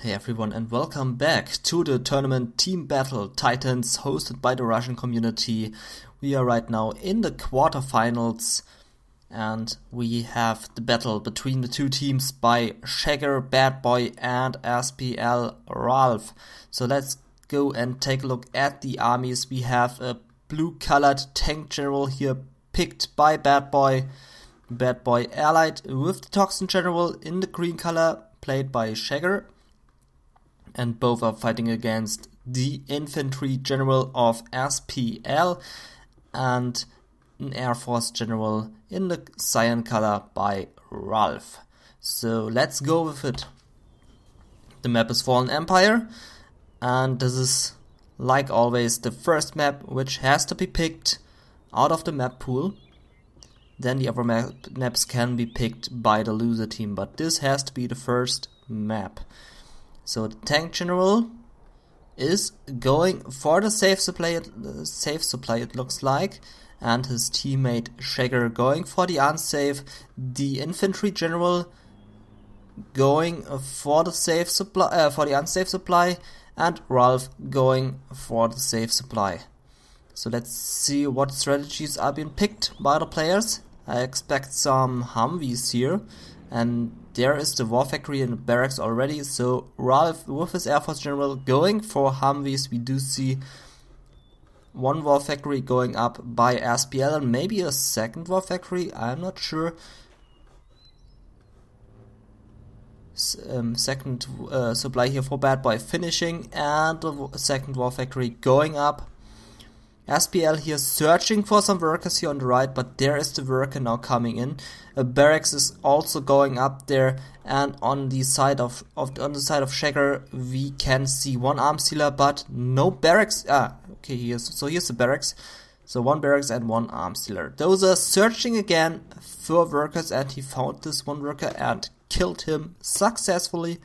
Hey everyone, and welcome back to the tournament Team Battle Titans hosted by the Russian community. We are right now in the quarterfinals and we have the battle between the two teams by Shagger, Bad Boy and SPL Ralph. So let's go and take a look at the armies. We have a blue colored tank general here picked by Bad Boy. Bad Boy allied with the Toxin general in the green color played by Shagger. And both are fighting against the infantry general of SPL and an Air Force general in the cyan color by Ralph. So let's go with it. The map is Fallen Empire, and this is, like always, the first map which has to be picked out of the map pool. Then the other maps can be picked by the loser team, but this has to be the first map. So the tank general is going for the safe supply it looks like, and his teammate Shagger going for the unsafe. The infantry general going for the safe supply, for the unsafe supply, and Ralph going for the safe supply. So let's see what strategies are being picked by the players. I expect some Humvees here, and there is the War Factory in the barracks already. So Ralph with his Air Force general going for Humvees. We do see one War Factory going up by SPL and maybe a second War Factory, I'm not sure. Second supply here for Bad Boy finishing, and the second War Factory going up. SPL here searching for some workers here on the right, but there is the worker now coming in. A barracks is also going up there, and on the side of Shagger we can see one arm sealer, but no barracks. Okay, here's the barracks. So one barracks and one arm sealer. Those are searching again for workers, and he found this one worker and killed him successfully.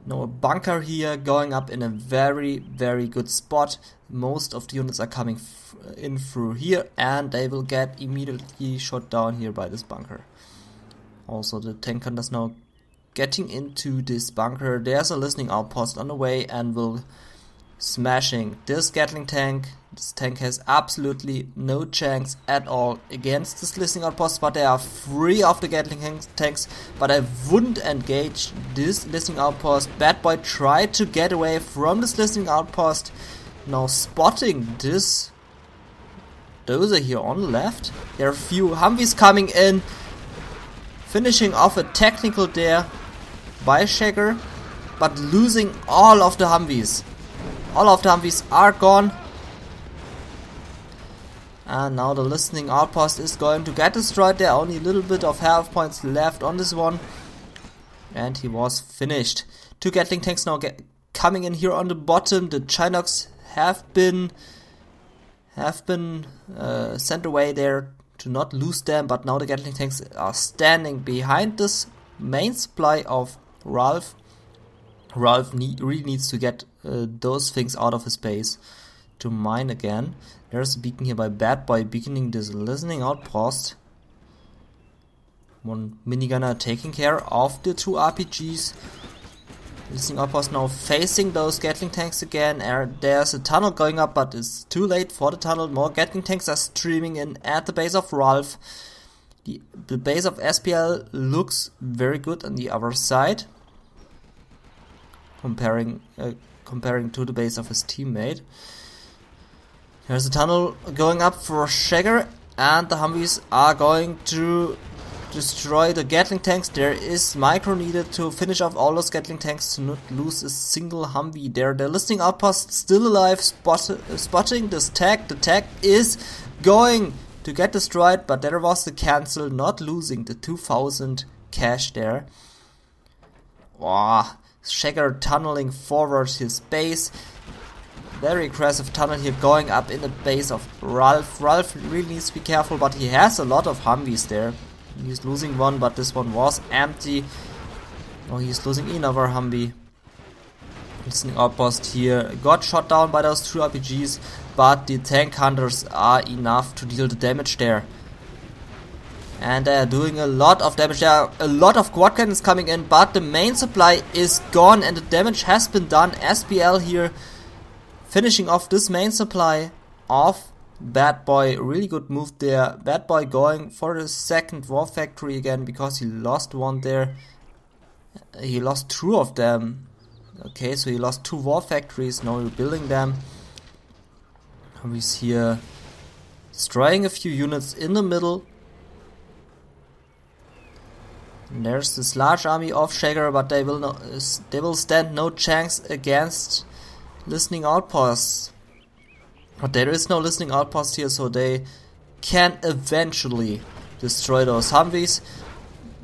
No, a bunker here going up in a very, very good spot. Most of the units are coming in through here, and they will get immediately shot down here by this bunker. Also, the tank hunter is now getting into this bunker. There's a listening outpost on the way and will smashing this Gatling tank. This tank has absolutely no chance at all against this listening outpost, but there are 3 of the Gatling tanks, but I wouldn't engage this listening outpost. Bad Boy tried to get away from this listening outpost. Now spotting this dozer here on the left. There are a few Humvees coming in, finishing off a technical there by Shagger, but losing all of the Humvees. All of the Humvees are gone. And now the listening outpost is going to get destroyed. There are only a little bit of health points left on this one. And he was finished. 2 Gatling tanks now coming in here on the bottom. The Chinooks have been sent away there to not lose them. But now the Gatling tanks are standing behind this main supply of Ralph. Ralph really needs to get those things out of his base to mine again. There's a beacon here by Bad Boy beaconing this listening outpost. One minigunner taking care of the 2 RPGs. Listening outpost now facing those Gatling tanks again. There's a tunnel going up, but it's too late for the tunnel. More Gatling tanks are streaming in at the base of Ralph. The base of SPL looks very good on the other side, comparing to the base of his teammate. There's a tunnel going up for Shagger, and the Humvees are going to destroy the Gatling tanks. There is micro needed to finish off all those Gatling tanks to not lose a single Humvee there. The listening outpost still alive, spotting this tag. The tag is going to get destroyed, but there was the cancel, not losing the 2000 cash there. Wow, Shagger tunneling forward his base. Very aggressive tunnel here going up in the base of Ralph. Ralph really needs to be careful, but he has a lot of Humvees there. He's losing one, but this one was empty. Oh, he's losing another Humvee. Listening outpost here got shot down by those 2 RPGs, but the tank hunters are enough to deal the damage there. And they are doing a lot of damage. There are a lot of quad cannons coming in, but the main supply is gone and the damage has been done. SPL here finishing off this main supply of Bad Boy. Really good move there. Bad Boy going for the second war factory again because he lost one there. He lost 2 of them. Okay, so he lost 2 war factories. Now rebuilding them. He's here destroying a few units in the middle. And there's this large army of Shaker, but they will stand no chance against listening outposts. But there is no listening outpost here, so they can eventually destroy those Humvees,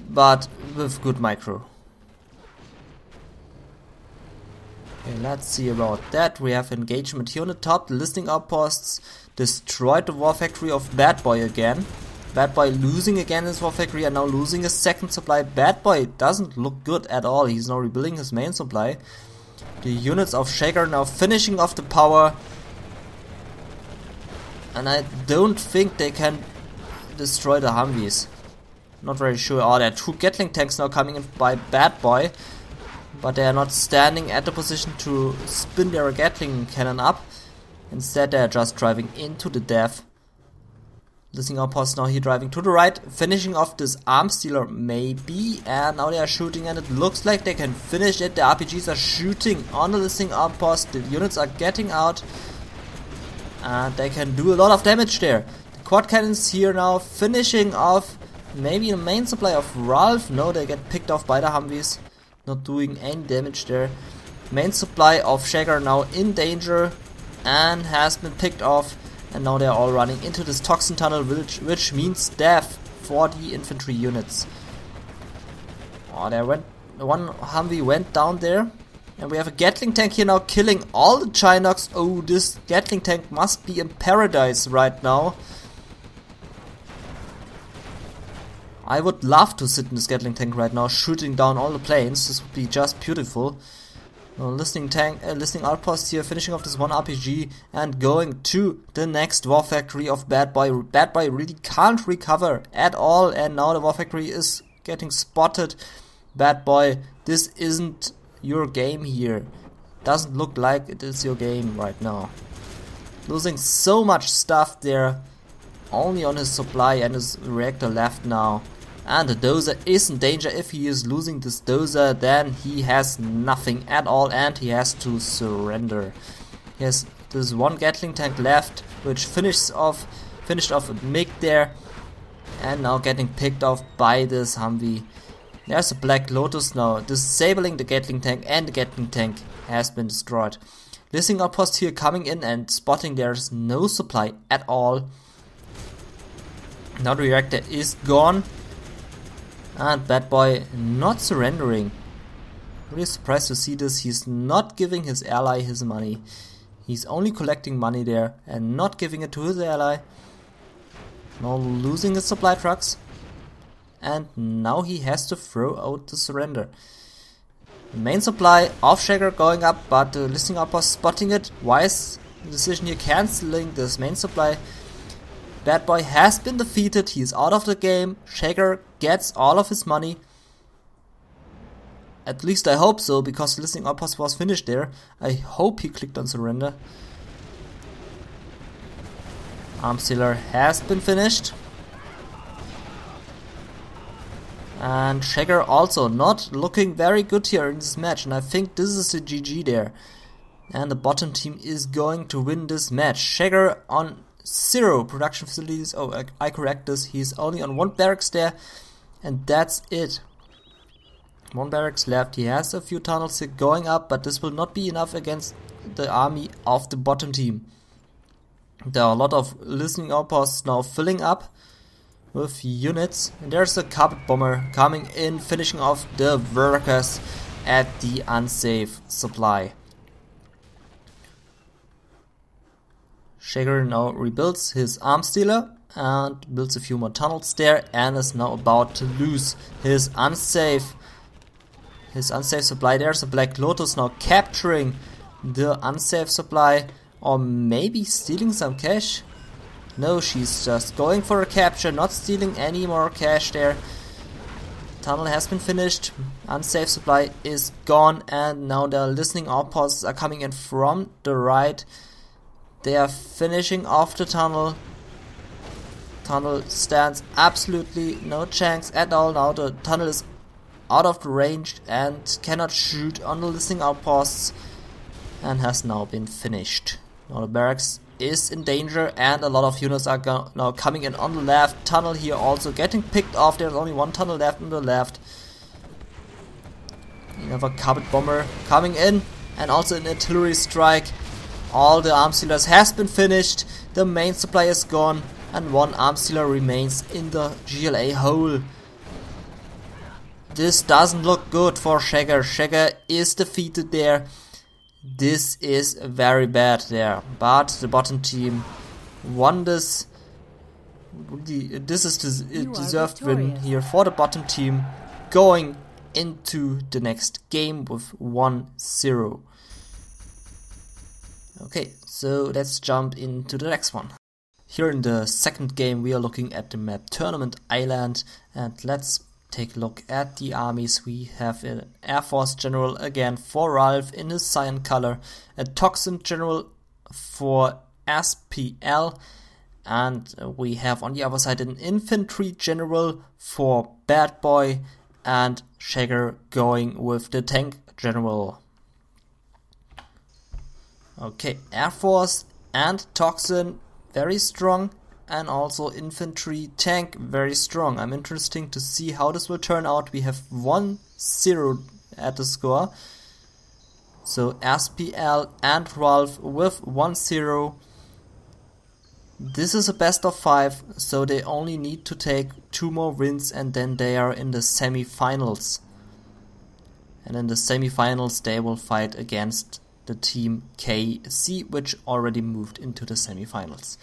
but with good micro. Okay, let's see about that. We have engagement here on the top. The listening outposts destroyed the war factory of Bad Boy again. Bad Boy losing again his war factory and now losing his second supply. Bad Boy doesn't look good at all. He's now rebuilding his main supply. The units of Shaker now finishing off the power. And I don't think they can destroy the Humvees. Not very sure. Oh, there are 2 Gatling tanks now coming in by Bad Boy. But they are not standing at the position to spin their Gatling cannon up. Instead they are just driving into the death. Listening outpost now here driving to the right. Finishing off this arms dealer maybe. And now they are shooting and it looks like they can finish it. The RPGs are shooting on the listening outpost. The units are getting out. And they can do a lot of damage there. The quad cannons here now finishing off maybe the main supply of Ralph. No, they get picked off by the Humvees. Not doing any damage there. Main supply of Shaker now in danger and has been picked off. And now they're all running into this toxin tunnel, which means death for the infantry units. Oh, one Humvee went down there. And we have a Gatling tank here now killing all the Chinox. Oh, this Gatling tank must be in paradise right now. I would love to sit in this Gatling tank right now, shooting down all the planes. This would be just beautiful. Listening outpost here, finishing off this one RPG and going to the next war factory of Bad Boy. Bad Boy really can't recover at all, and now the war factory is getting spotted. Bad Boy, this isn't your game here. Doesn't look like it is your game right now. Losing so much stuff there, only on his supply and his reactor left now. And the dozer is in danger. If he is losing this dozer, then he has nothing at all and he has to surrender. He has this one Gatling tank left, which finished off a MiG there, and now getting picked off by this Humvee. There's a Black Lotus now disabling the Gatling tank, and the Gatling tank has been destroyed. Listening outpost here coming in and spotting there's no supply at all. Now the reactor is gone. And Bad Boy not surrendering. Really surprised to see this. He's not giving his ally his money. He's only collecting money there and not giving it to his ally. Now losing his supply trucks. And now he has to throw out the surrender. The main supply of Shaker going up, but the listening outpost spotting it. Wise decision here, cancelling this main supply. Bad Boy has been defeated. He is out of the game. Shaker gets all of his money. At least I hope so, because the listening outpost was finished there. I hope he clicked on surrender. Arms dealer has been finished. And Shaker also not looking very good here in this match. And I think this is a GG there. And the bottom team is going to win this match. Shaker on 0 production facilities. Oh, I correct this. He's only on 1 barracks there. And that's it. 1 barracks left. He has a few tunnels here going up, but this will not be enough against the army of the bottom team. There are a lot of listening outposts now filling up with units. And there's a carpet bomber coming in, finishing off the workers at the unsafe supply. Shaker now rebuilds his arms dealer and builds a few more tunnels there, and is now about to lose his unsafe supply. There's a Black Lotus now capturing the unsafe supply, or maybe stealing some cash. No, she's just going for a capture, not stealing any more cash there. Tunnel has been finished, unsafe supply is gone, and now the listening outposts are coming in from the right. They are finishing off the tunnel. Tunnel stands absolutely no chance at all. Now the tunnel is out of the range and cannot shoot on the listening outposts and has now been finished. Now the barracks is in danger and a lot of units are now coming in on the left. Tunnel here also getting picked off. There's only one tunnel left on the left. You have a carpet bomber coming in and also an artillery strike. All the arms dealers has been finished. The main supply is gone and one arms dealer remains in the GLA hole. This doesn't look good for Shagger. Shagger is defeated there. This is very bad there, but the bottom team won this. This is a deserved win here for the bottom team, going into the next game with 1-0. Okay, so let's jump into the next one. Here in the second game we are looking at the map Tournament Island, and let's take a look at the armies. We have an Air Force General again for Ralph in his cyan color, a Toxin General for SPL, and we have on the other side an Infantry General for Bad Boy, and Shagger going with the Tank General. Okay, Air Force and Toxin very strong, and also infantry tank very strong. I'm interested to see how this will turn out. We have 1-0 at the score. So SPL and Ralph with 1-0. This is a best of 5, so they only need to take 2 more wins and then they are in the semi-finals. And in the semi-finals they will fight against the team KC, which already moved into the semi-finals.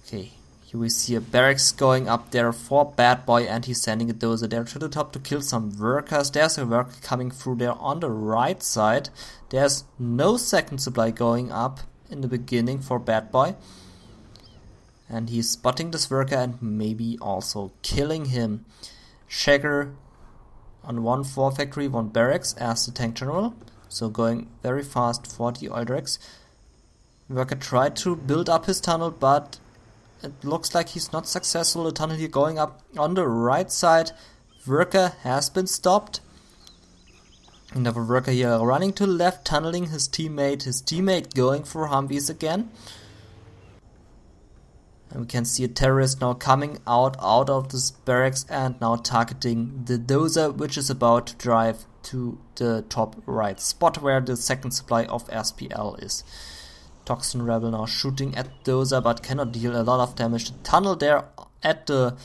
Okay, here we see a barracks going up there for Bad Boy, and he's sending a dozer there to the top to kill some workers. There's a worker coming through there on the right side. There's no second supply going up in the beginning for Bad Boy. And he's spotting this worker and maybe also killing him. Shagger on 1-4 factory, 1 barracks as the tank general. So going very fast for the Eldrex. Worker tried to build up his tunnel, but it looks like he's not successful. The tunnel here going up on the right side. Worker has been stopped. Another worker here running to the left, tunneling his teammate. His teammate going for Humvees again. And we can see a terrorist now coming out of this barracks and now targeting the dozer, which is about to drive to the top right spot where the second supply of SPL is. Toxin Rebel now shooting at dozer but cannot deal a lot of damage. The tunnel there at the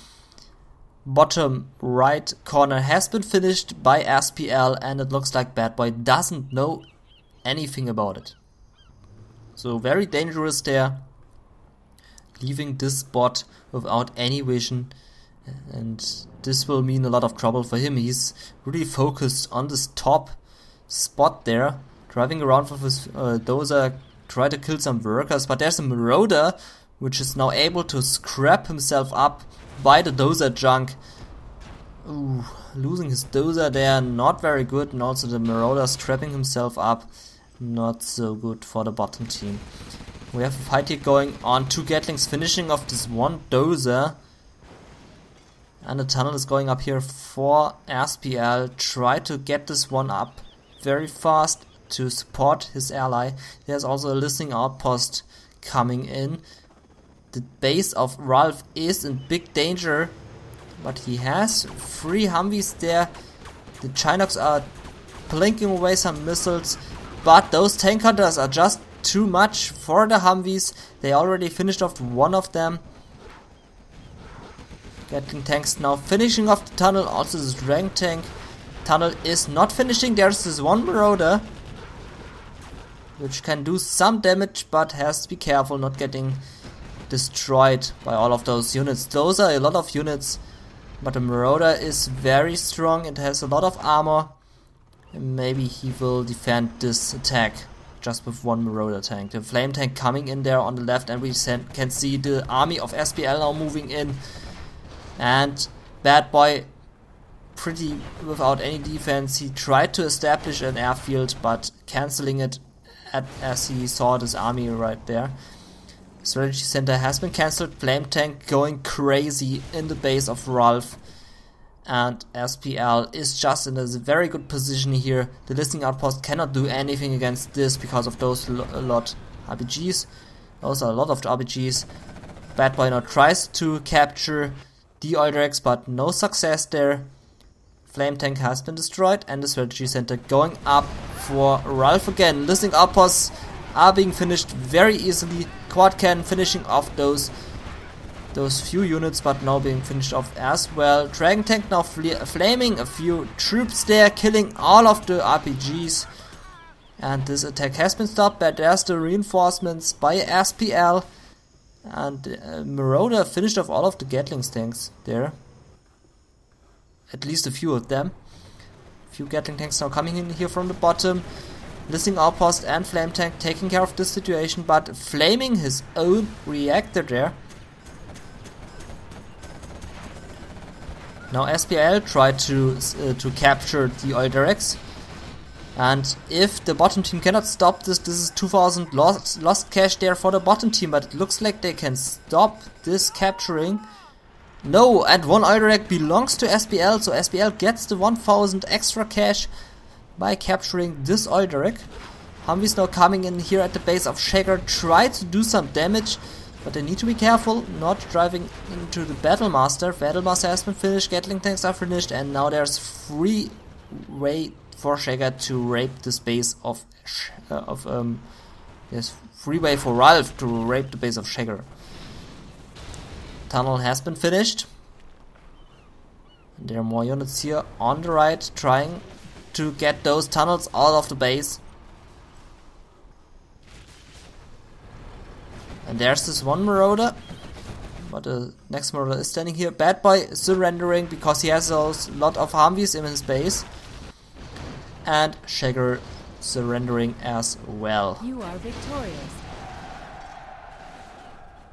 bottom right corner has been finished by SPL, and it looks like Bad Boy doesn't know anything about it. So very dangerous there, leaving this spot without any vision, and this will mean a lot of trouble for him. He's really focused on this top spot there, driving around with his dozer, try to kill some workers, but there's a Marauder which is now able to scrap himself up by the dozer junk. Ooh, losing his dozer there, not very good, and also the Marauder scrapping himself up, not so good for the bottom team. We have a fight here going on, 2 Gatlings finishing off this 1 dozer, and the tunnel is going up here for SPL. Try to get this one up very fast to support his ally. There's also a listening outpost coming in. The base of Ralph is in big danger, but he has 3 Humvees there. The Chinox are blinking away some missiles, but those tank hunters are just too much for the Humvees. They already finished off 1 of them. Gatling tanks now finishing off the tunnel. Also this rank tank tunnel is not finishing. There's this 1 Marauder which can do some damage, but has to be careful not getting destroyed by all of those units. Those are a lot of units, but the Marauder is very strong. It has a lot of armor, and maybe he will defend this attack just with one Marauder tank. The flame tank coming in there on the left, and we can see the army of SPL now moving in. And Bad Boy, pretty without any defense, he tried to establish an airfield, but cancelling it as he saw this army right there. Strategy center has been cancelled. Flame tank going crazy in the base of Ralph. And SPL is just in a very good position here. The listening outpost cannot do anything against this because of those lot RPGs. Those are a lot of RPGs. Bad Boy now tries to capture the Eudrex, but no success there. Flame tank has been destroyed, and the strategy center going up for Ralph again. Listening outposts are being finished very easily. Quad cannon finishing off those few units, but now being finished off as well. Dragon tank now flaming a few troops there, killing all of the RPGs. And this attack has been stopped, but there's the reinforcements by SPL. And Marauder finished off all of the Gatling tanks there. At least a few of them. A few Gatling tanks now coming in here from the bottom. Listening outpost and flame tank taking care of this situation, but flaming his own reactor there. Now SPL tried to capture the Eudrex, and if the bottom team cannot stop this is 2000 lost cash there for the bottom team, but it looks like they can stop this capturing. No, and one Eudrex belongs to SPL, so SPL gets the 1000 extra cash by capturing this Eudrex. Humvees now coming in here at the base of Shaker, try to do some damage, but they need to be careful not driving into the Battlemaster. Battlemaster has been finished, Gatling tanks are finished, and now there's free way for Shaker to rape the base of there's free way for Ralph to rape the base of Shaker. Tunnel has been finished. There are more units here on the right trying to get those tunnels out of the base. And there's this one Marauder, but the next Marauder is standing here. Bad Boy is surrendering because he has those lot of Humvees in his base. And Shaker surrendering as well. You are victorious.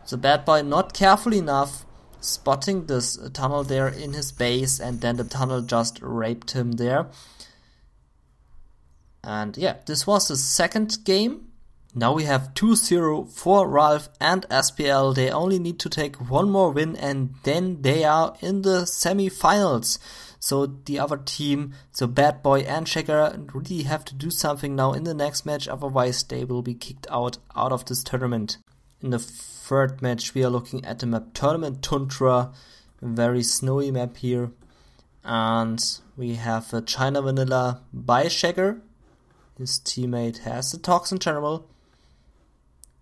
So Bad Boy not careful enough, spotting this tunnel there in his base, and then the tunnel just raped him there. And yeah, this was the second game. Now we have 2-0 for Ralph and SPL. They only need to take one more win, and then they are in the semi-finals. So the other team, so Bad Boy and Shaker, really have to do something now in the next match, otherwise they will be kicked out of this tournament. In the third match we are looking at the map Tournament Tundra, a very snowy map here. And we have a China Vanilla by Shaker. His teammate has the Toxin General.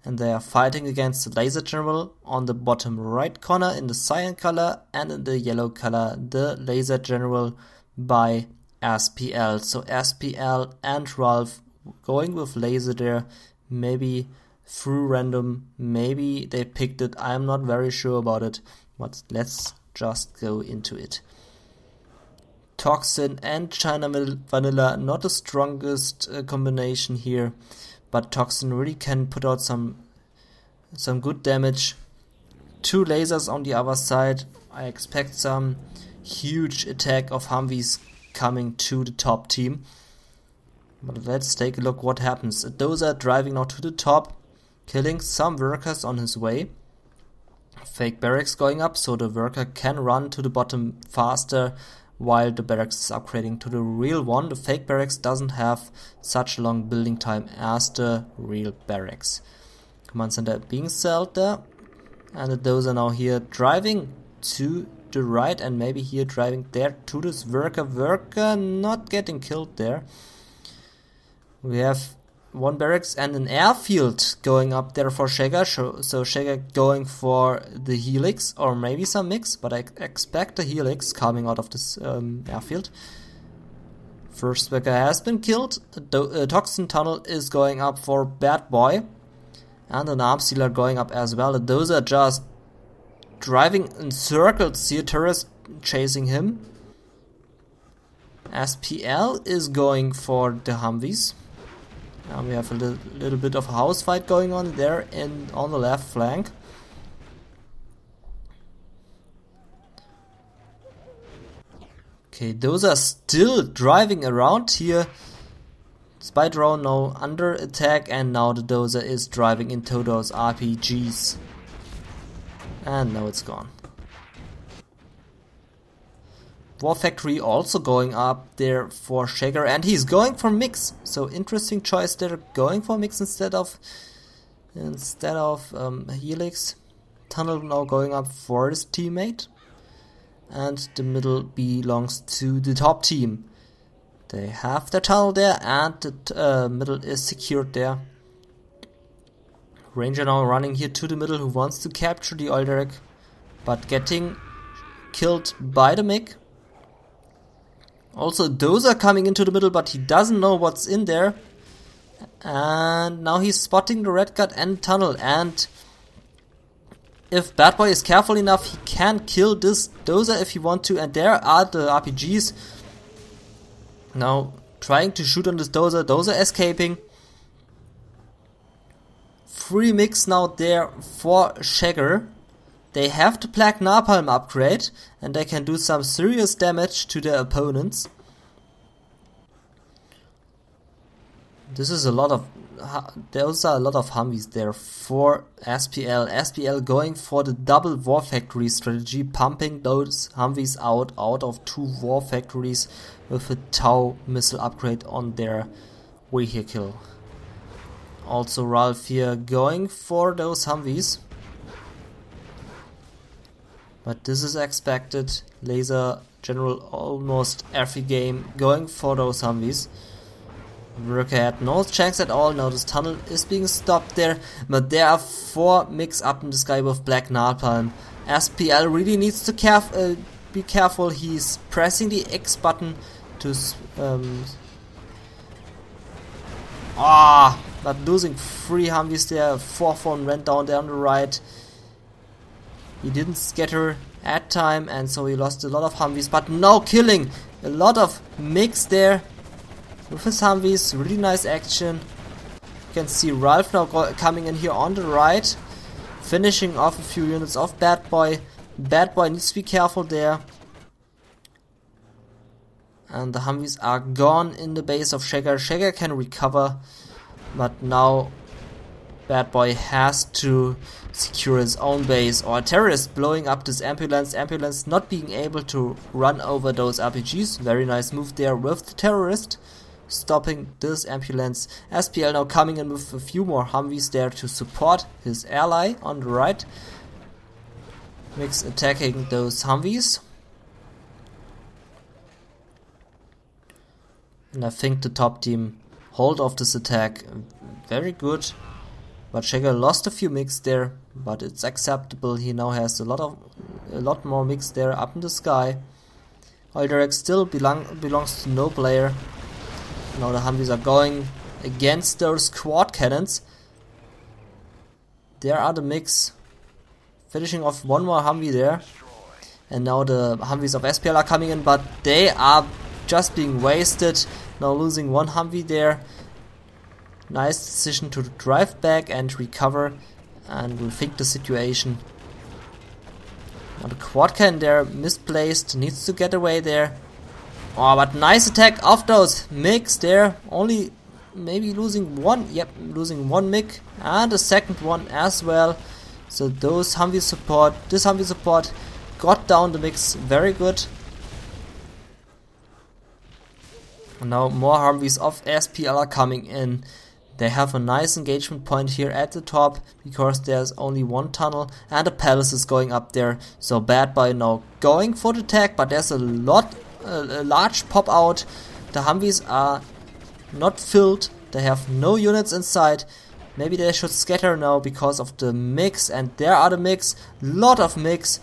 And they are fighting against the Laser General on the bottom right corner in the cyan color, and in the yellow color the Laser General by SPL. So SPL and Ralph going with Laser there, maybe through random, maybe they picked it, I'm not very sure about it, but let's just go into it. Toxin and China Vanilla, not the strongest combination here. But Toxin really can put out some good damage. Two lasers on the other side. I expect some huge attack of Humvees coming to the top team. But let's take a look what happens. A Dozer driving now to the top, killing some workers on his way. Fake barracks going up, so the worker can run to the bottom faster, while the barracks is upgrading to the real one. The fake barracks doesn't have such long building time as the real barracks. Command center being sold there, and the Dozer now here driving to the right, and maybe here driving there to this worker not getting killed there. We have one barracks and an airfield going up there for Shaker, so Shaker going for the Helix or maybe some mix, but I expect the Helix coming out of this airfield. First worker has been killed. The Toxin Tunnel is going up for Bad Boy, and an Arm Stealer going up as well. Those are just driving in circles here, turrets chasing him. SPL is going for the Humvees. Now we have a little bit of a house fight going on there on the left flank. Okay, those are still driving around here. Spy drone now under attack, and now the dozer is driving into those RPGs. And now it's gone. War Factory also going up there for Shaker, and he's going for mix. So interesting choice there, going for mix instead of Helix. Tunnel now going up for his teammate, and the middle belongs to the top team. They have the tunnel there, and the middle is secured there. Ranger now running here to the middle, who wants to capture the Oilderek, but getting killed by the MiG. Also, Dozer coming into the middle, but he doesn't know what's in there. And now he's spotting the Red Guard and tunnel. And if Bad Boy is careful enough, he can kill this Dozer if he wants to. And there are the RPGs now trying to shoot on this Dozer. Dozer escaping. 3 MiGs now there for Shagger. They have the Black Napalm upgrade, and they can do some serious damage to their opponents. Those are a lot of Humvees there for SPL. SPL going for the double War Factory strategy, pumping those Humvees out of 2 War Factories with a Tau missile upgrade on their vehicle. Also Ralph here going for those Humvees. But this is expected. Laser General almost every game going for those Humvees. Worker had no chance at all. Now this tunnel is being stopped there. But there are 4 MiGs up in the sky with Black Napalm. SPL really needs to be careful. He's pressing the X button to... but losing 3 Humvees there. 4th one went down there on the right. He didn't scatter at time, and so he lost a lot of Humvees, but now killing a lot of MiGs there with his Humvees. Really nice action. You can see Ralph now coming in here on the right, finishing off a few units of Bad Boy. Bad Boy needs to be careful there. And the Humvees are gone in the base of Shagger. Shagger can recover, but now Bad Boy has to secure his own base, or a terrorist blowing up this ambulance. Ambulance not being able to run over those RPGs. Very nice move there with the terrorist, stopping this ambulance. SPL now coming in with a few more Humvees there to support his ally on the right. MiGs attacking those Humvees. And I think the top team hold off this attack very good. But Shagger lost a few MiGs there, but it's acceptable. He now has a lot more MiGs there up in the sky. Oilderek still belongs to no player. Now the Humvees are going against those quad cannons. There are the MiGs finishing off 1 more Humvee there. And now the Humvees of SPL are coming in, but they are just being wasted. Now losing 1 Humvee there. Nice decision to drive back and recover, and we'll fix the situation. Now the quad cannon there misplaced, needs to get away there. Oh, but nice attack of those MiGs there. Only maybe losing 1. Yep, losing 1 MiG and a second one as well. So this Humvee support got down the MiGs very good. And now more Humvees of SPL are coming in. They have a nice engagement point here at the top, because there's only 1 tunnel and a palace is going up there. So Bad Boy now going for the attack, but there's a large pop out. The Humvees are not filled. They have no units inside. Maybe they should scatter now because of the MiGs, and there are the MiGs. Lot of MiGs,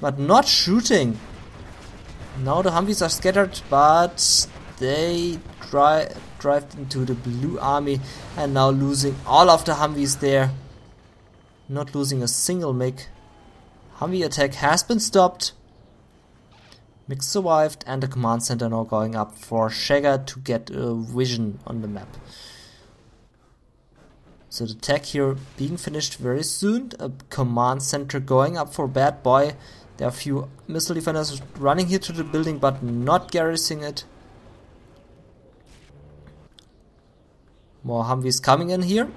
but not shooting. Now the Humvees are scattered, but they drive into the blue army, and now losing all of the Humvees there. Not losing a single MiG. Humvee attack has been stopped. MiG survived, and the command center now going up for Shagger to get a vision on the map. So the tech here being finished very soon. A command center going up for Bad Boy. There are a few missile defenders running here to the building but not garrisoning it. More Humvees coming in here,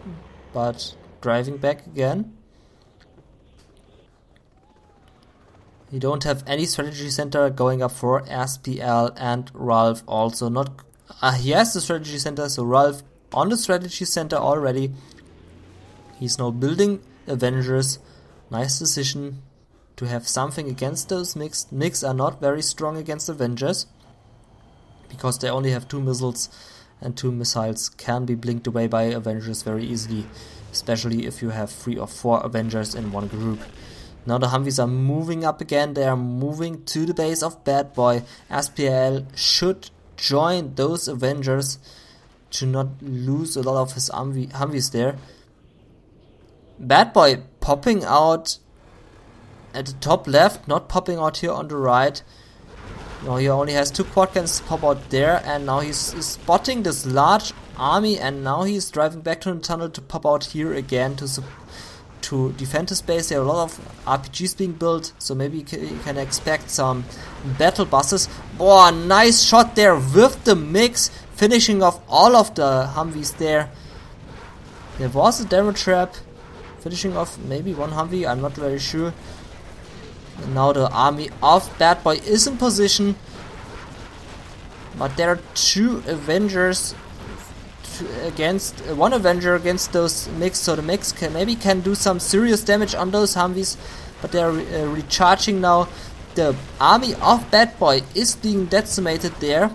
but driving back again. You don't have any strategy center going up for SPL, and Ralph also not. He has the strategy center, so Ralph on the strategy center already. He's now building Avengers. Nice decision to have something against those MiGs. MiGs are not very strong against Avengers because they only have 2 missiles, and 2 missiles can be blinked away by Avengers very easily, especially if you have 3 or 4 Avengers in one group. Now the Humvees are moving up again. They are moving to the base of Bad Boy. SPL should join those Avengers to not lose a lot of his Humvees there. Bad Boy popping out at the top left, not popping out here on the right. Now he only has 2 quad cannons to pop out there, and now he's spotting this large army, and now he's driving back to the tunnel to pop out here again to defend his base. There are a lot of RPGs being built, so maybe you can expect some battle buses. Boah, nice shot there with the MiGs, finishing off all of the Humvees there. There was a demo trap, finishing off maybe 1 Humvee, I'm not very sure. And now the army of Bad Boy is in position, but there are 2 Avengers against 1 Avenger against those MiGs, so the MiGs can do some serious damage on those Humvees, but they are recharging now. The army of Bad Boy is being decimated there.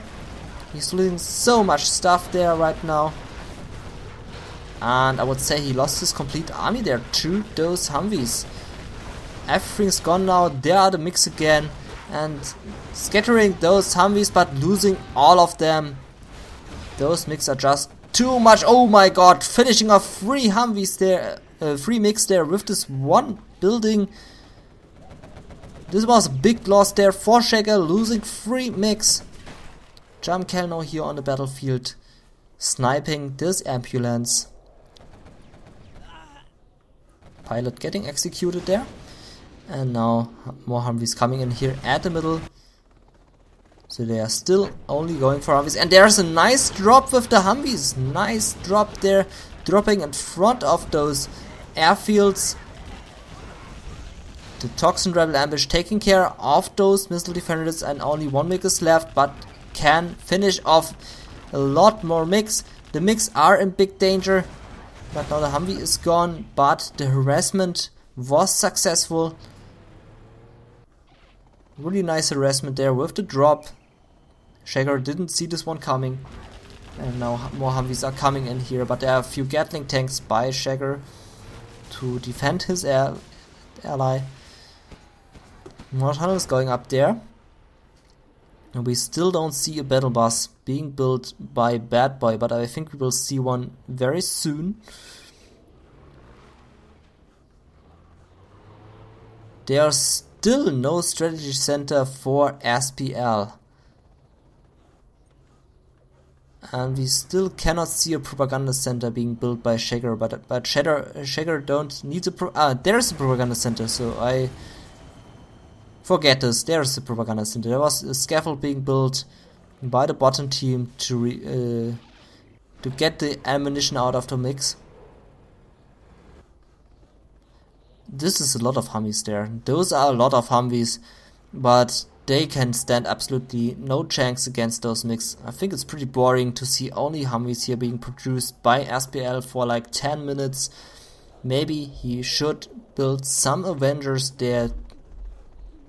He's losing so much stuff there right now, and I would say he lost his complete army there to those Humvees. Everything's gone now. There are the MiGs again, and scattering those Humvees but losing all of them. Those MiGs are just too much. Oh my god, finishing off 3 Humvees there, 3 MiGs there with this one building. This was a big loss there for Shaker, losing 3 MiGs. Jump Kellno here on the battlefield, sniping this ambulance. Pilot getting executed there. And now more Humvees coming in here at the middle. So they are still only going for Humvees. And there's a nice drop with the Humvees. Nice drop there. Dropping in front of those airfields. The Toxin Rebel ambush taking care of those missile defenders. And only 1 MiG is left. But can finish off a lot more MiGs. The MiGs are in big danger. But now the Humvee is gone. But the harassment was successful. Really nice harassment there with the drop. Shaker didn't see this one coming. And now more Humvees are coming in here. But there are a few Gatling tanks by Shaker to defend his ally. More tunnels going up there. And we still don't see a battle bus being built by Bad Boy. But I think we will see one very soon. There's still no strategy center for SPL. And we still cannot see a propaganda center being built by Shaker, but Shaker don't need a there's a propaganda center, so I forget this. There's a propaganda center. There was a scaffold being built by the bottom team to get the ammunition out of the MiGs. This is a lot of Humvees there. Those are a lot of Humvees, but they can stand absolutely no chance against those MiGs. I think it's pretty boring to see only Humvees here being produced by SPL for like 10 minutes. Maybe he should build some Avengers there,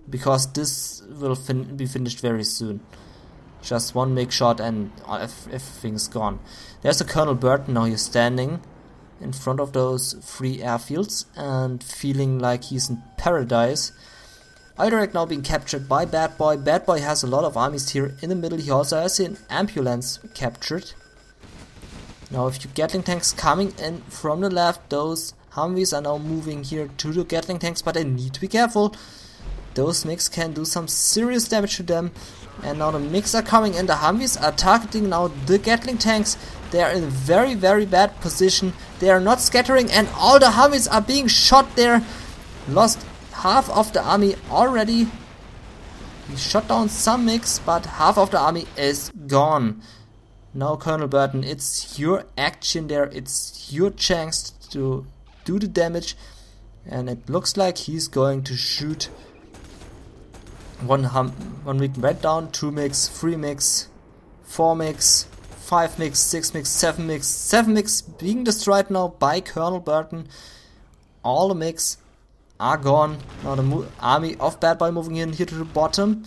because this will be finished very soon. Just 1 MiG shot and everything's gone. There's a Colonel Burton now. He's standing in front of those 3 airfields and feeling like he's in paradise. Idirect now being captured by Bad Boy. Bad Boy has a lot of armies here in the middle. He also has an ambulance captured. Now a few Gatling tanks coming in from the left. Those Humvees are now moving here to the Gatling tanks, but they need to be careful. Those MiGs can do some serious damage to them. And now the MiGs are coming in. The Humvees are targeting now the Gatling tanks. They are in a very, very bad position. They are not scattering, and all the Humvees are being shot there. Lost half of the army already. He shot down some MiGs, but half of the army is gone. Now, Colonel Burton, it's your action there. It's your chance to do the damage. And it looks like he's going to shoot one MiG right down, 2 MiGs, 3 MiGs, 4 MiGs, 5 MiGs, 6 MiGs, 7 MiGs. 7 MiGs being destroyed now by Colonel Burton. All the MiGs are gone. Now the army of Bad Boy moving in here to the bottom.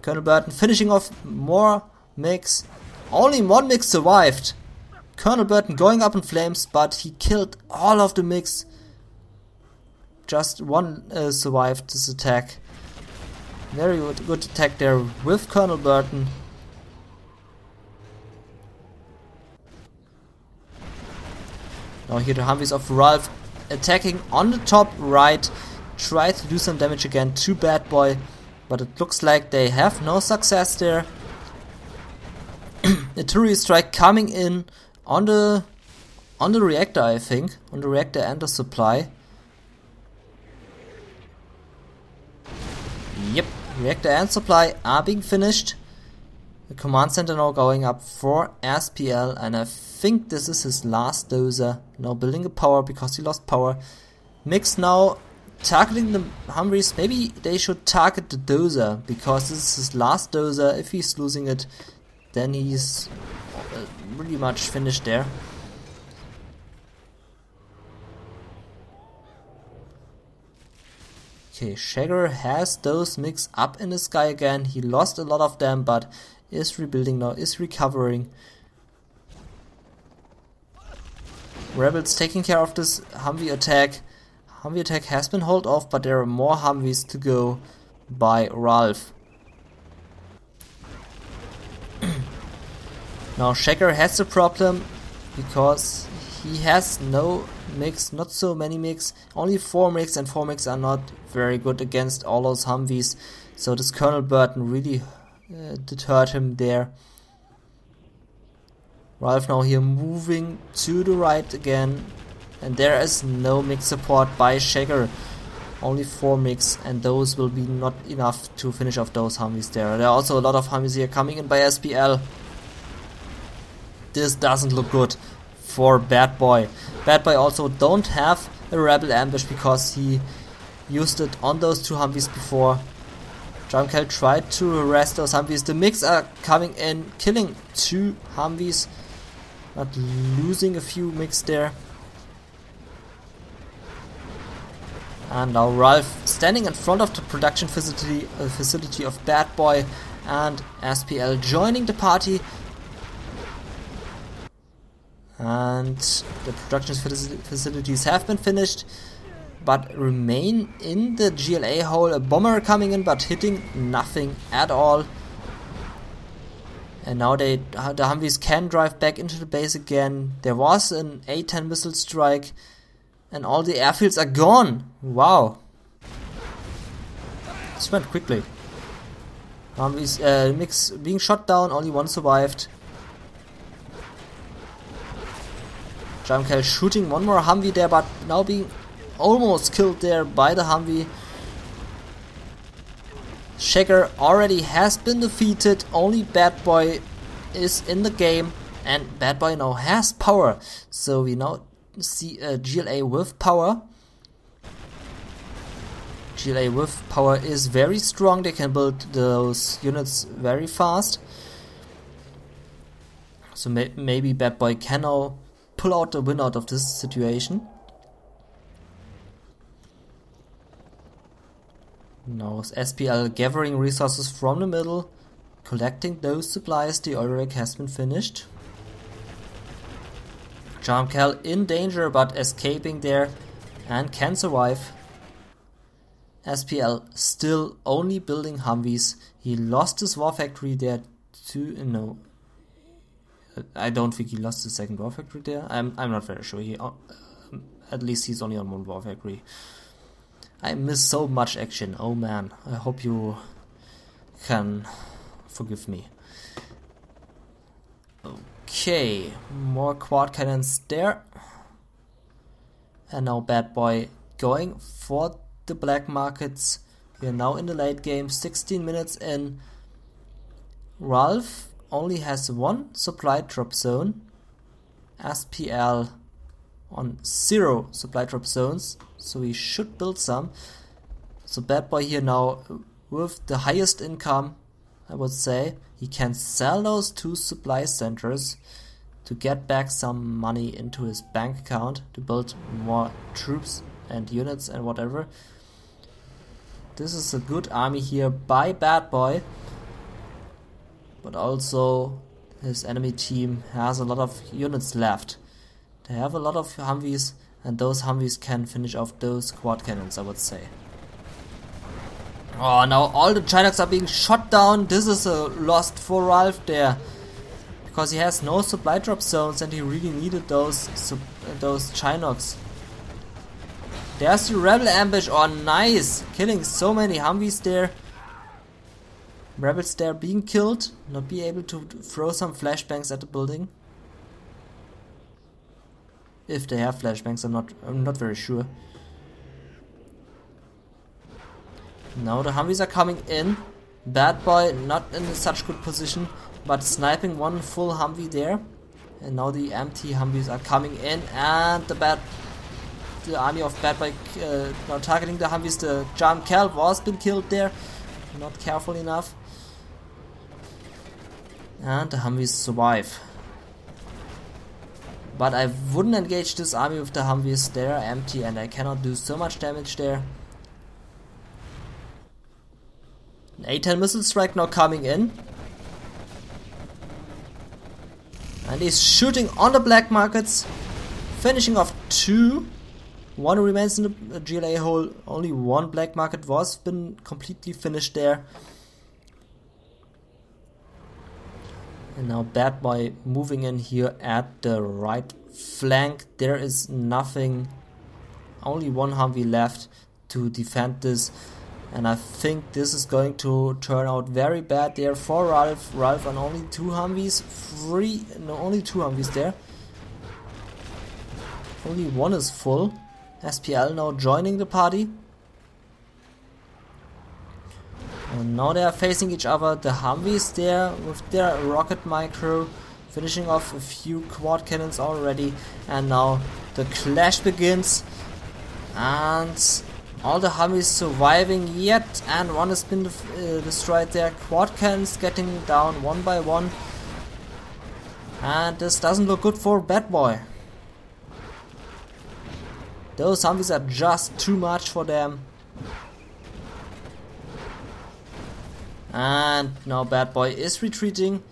Colonel Burton finishing off more MiGs. Only 1 MiG survived. Colonel Burton going up in flames, but he killed all of the MiGs. Just 1 survived this attack. Very good attack there with Colonel Burton. Now here the Humvees of Ralph attacking on the top right. Try to do some damage again to Bad Boy, but it looks like they have no success there. Artillery strike coming in on the reactor, I think, on the reactor and the supply. Yep, reactor and supply are being finished. The command center now going up for SPL, and I think this is his last dozer. Now building a power because he lost power. Mix now targeting the Humvees. Maybe they should target the dozer because this is his last dozer. If he's losing it, then he's pretty much finished there. Okay, Shagger has those MiGs up in the sky again. He lost a lot of them, but is rebuilding now, is recovering. Rebels taking care of this Humvee attack. Humvee attack has been held off, but there are more Humvees to go by Ralph. Now Shagger has a problem because he has no MiGs, not so many MiGs, only 4 MiGs, and 4 MiGs are not very good against all those Humvees. So this Colonel Burton really deterred him there. Ralph now here moving to the right again, and there is no MiG support by Shagger. Only 4 MiGs, and those will be not enough to finish off those Humvees there. There are also a lot of Humvees here coming in by SPL. This doesn't look good for Bad Boy. Bad Boy also don't have a rebel ambush because he used it on those 2 Humvees before. Drumkel tried to harass those Humvees. The MiGs are coming in, killing 2 Humvees, but losing a few MiGs there. And now Ralph standing in front of the production facility of Bad Boy, and SPL joining the party. And the production facilities have been finished, but remain in the GLA hole. A bomber coming in, but hitting nothing at all. And now the Humvees can drive back into the base again. There was an A-10 missile strike, and all the airfields are gone. Wow. This went quickly. Humvees, MiGs being shot down, only 1 survived. Drumkel shooting 1 more Humvee there, but now being almost killed there by the Humvee. Shagger already has been defeated. Only Bad Boy is in the game, and Bad Boy now has power. So we now see a GLA with power. GLA with power is very strong. They can build those units very fast. So maybe Bad Boy can now pull out the win out of this situation. Now SPL gathering resources from the middle, collecting those supplies. The oil rig has been finished. Drumkel in danger but escaping there and can survive. SPL still only building Humvees. He lost his war factory there to no. I don't think he lost the second war factory there. I'm not very sure. He at least he's only on 1 war factory. I miss so much action. Oh man, I hope you can forgive me. Okay, more quad cannons there. And now Bad Boy going for the black markets. We are now in the late game, 16 minutes in. Ralph only has one supply drop zone. SPL on 0 supply drop zones, so he should build some. So Bad Boy here now with the highest income, I would say. He can sell those 2 supply centers to get back some money into his bank account to build more troops and units and whatever. This is a good army here by Bad Boy, but also his enemy team has a lot of units left. They have a lot of Humvees, and those Humvees can finish off those quad cannons, I would say. Oh, now all the Chinooks are being shot down. This is a loss for Ralph there, because he has no supply drop zones and he really needed those Chinooks. There's the rebel ambush. Oh, nice! Killing so many Humvees there. Rebels there being killed. Not be able to throw some flashbangs at the building. If they have flashbangs, I'm not very sure. Now the Humvees are coming in. Bad Boy not in such good position, but sniping one full Humvee there. And now the empty Humvees are coming in, and the army of Bad Boy now targeting the Humvees. The Jam Cal was been killed there, not careful enough. And the Humvees survive. But I wouldn't engage this army with the Humvees. They are empty and I cannot do so much damage there. An A-10 missile strike now coming in. And he's shooting on the black markets. Finishing off 2. 1 remains in the GLA hole. Only 1 black market was been completely finished there. And now Bad Boy moving in here at the right flank. There is nothing, only 1 Humvee left to defend this. And I think this is going to turn out very bad there for Ralph. Ralph on only 2 Humvees. Only 2 Humvees there. Only 1 is full. SPL now joining the party. And now they are facing each other. The Humvees there with their rocket micro, finishing off a few quad cannons already. And now the clash begins. And all the Humvees surviving yet. And 1 has been destroyed there. Quad cannons getting down 1 by 1. And this doesn't look good for Bad Boy. Those Humvees are just too much for them. And now Bad Boy is retreating.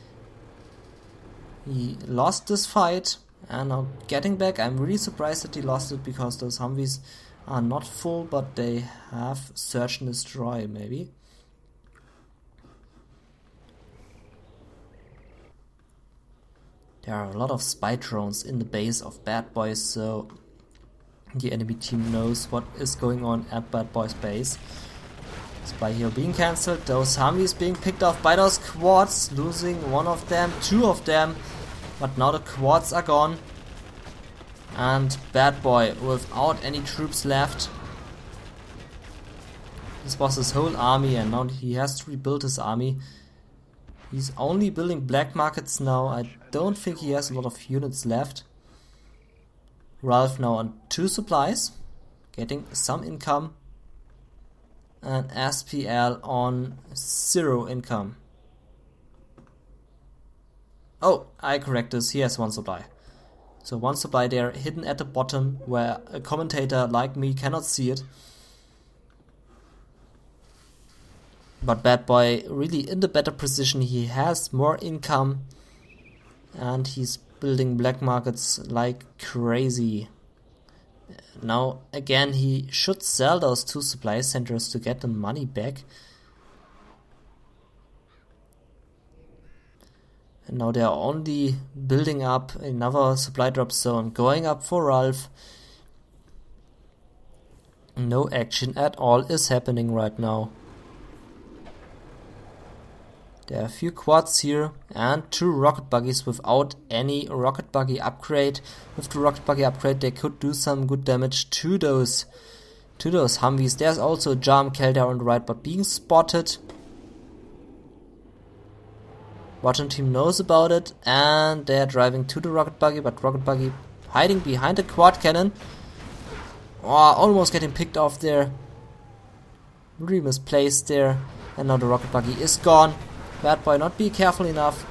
He lost this fight and now getting back. I'm really surprised that he lost it, because those Humvees are not full, but they have search and destroy maybe. There are a lot of spy drones in the base of Bad Boy, so the enemy team knows what is going on at Bad Boy's base. Spy here being cancelled, those Humvees being picked off by those quads, losing 1 of them, 2 of them, but now the quads are gone. And Bad Boy without any troops left. This was his whole army and now he has to rebuild his army. He's only building black markets now. I don't think he has a lot of units left. Ralph now on 2 supplies, getting some income. And SPL on 0 income. Oh, I correct this. He has 1 supply. So 1 supply there hidden at the bottom where a commentator like me cannot see it. But Bad Boy really in the better position. He has more income and he's building black markets like crazy. Now again he should sell those 2 supply centers to get the money back. And now they are only building up another supply drop zone, going up for Ralph. No action at all is happening right now. There are a few quads here and 2 rocket buggies without any rocket buggy upgrade. With the rocket buggy upgrade they could do some good damage to those Humvees. There's also a Jam Kel there on the right, but being spotted. Bottom team knows about it and they're driving to the rocket buggy, but rocket buggy hiding behind the quad cannon. Oh, almost getting picked off there. Really misplaced there. And now the rocket buggy is gone. Bad boy not be careful enough.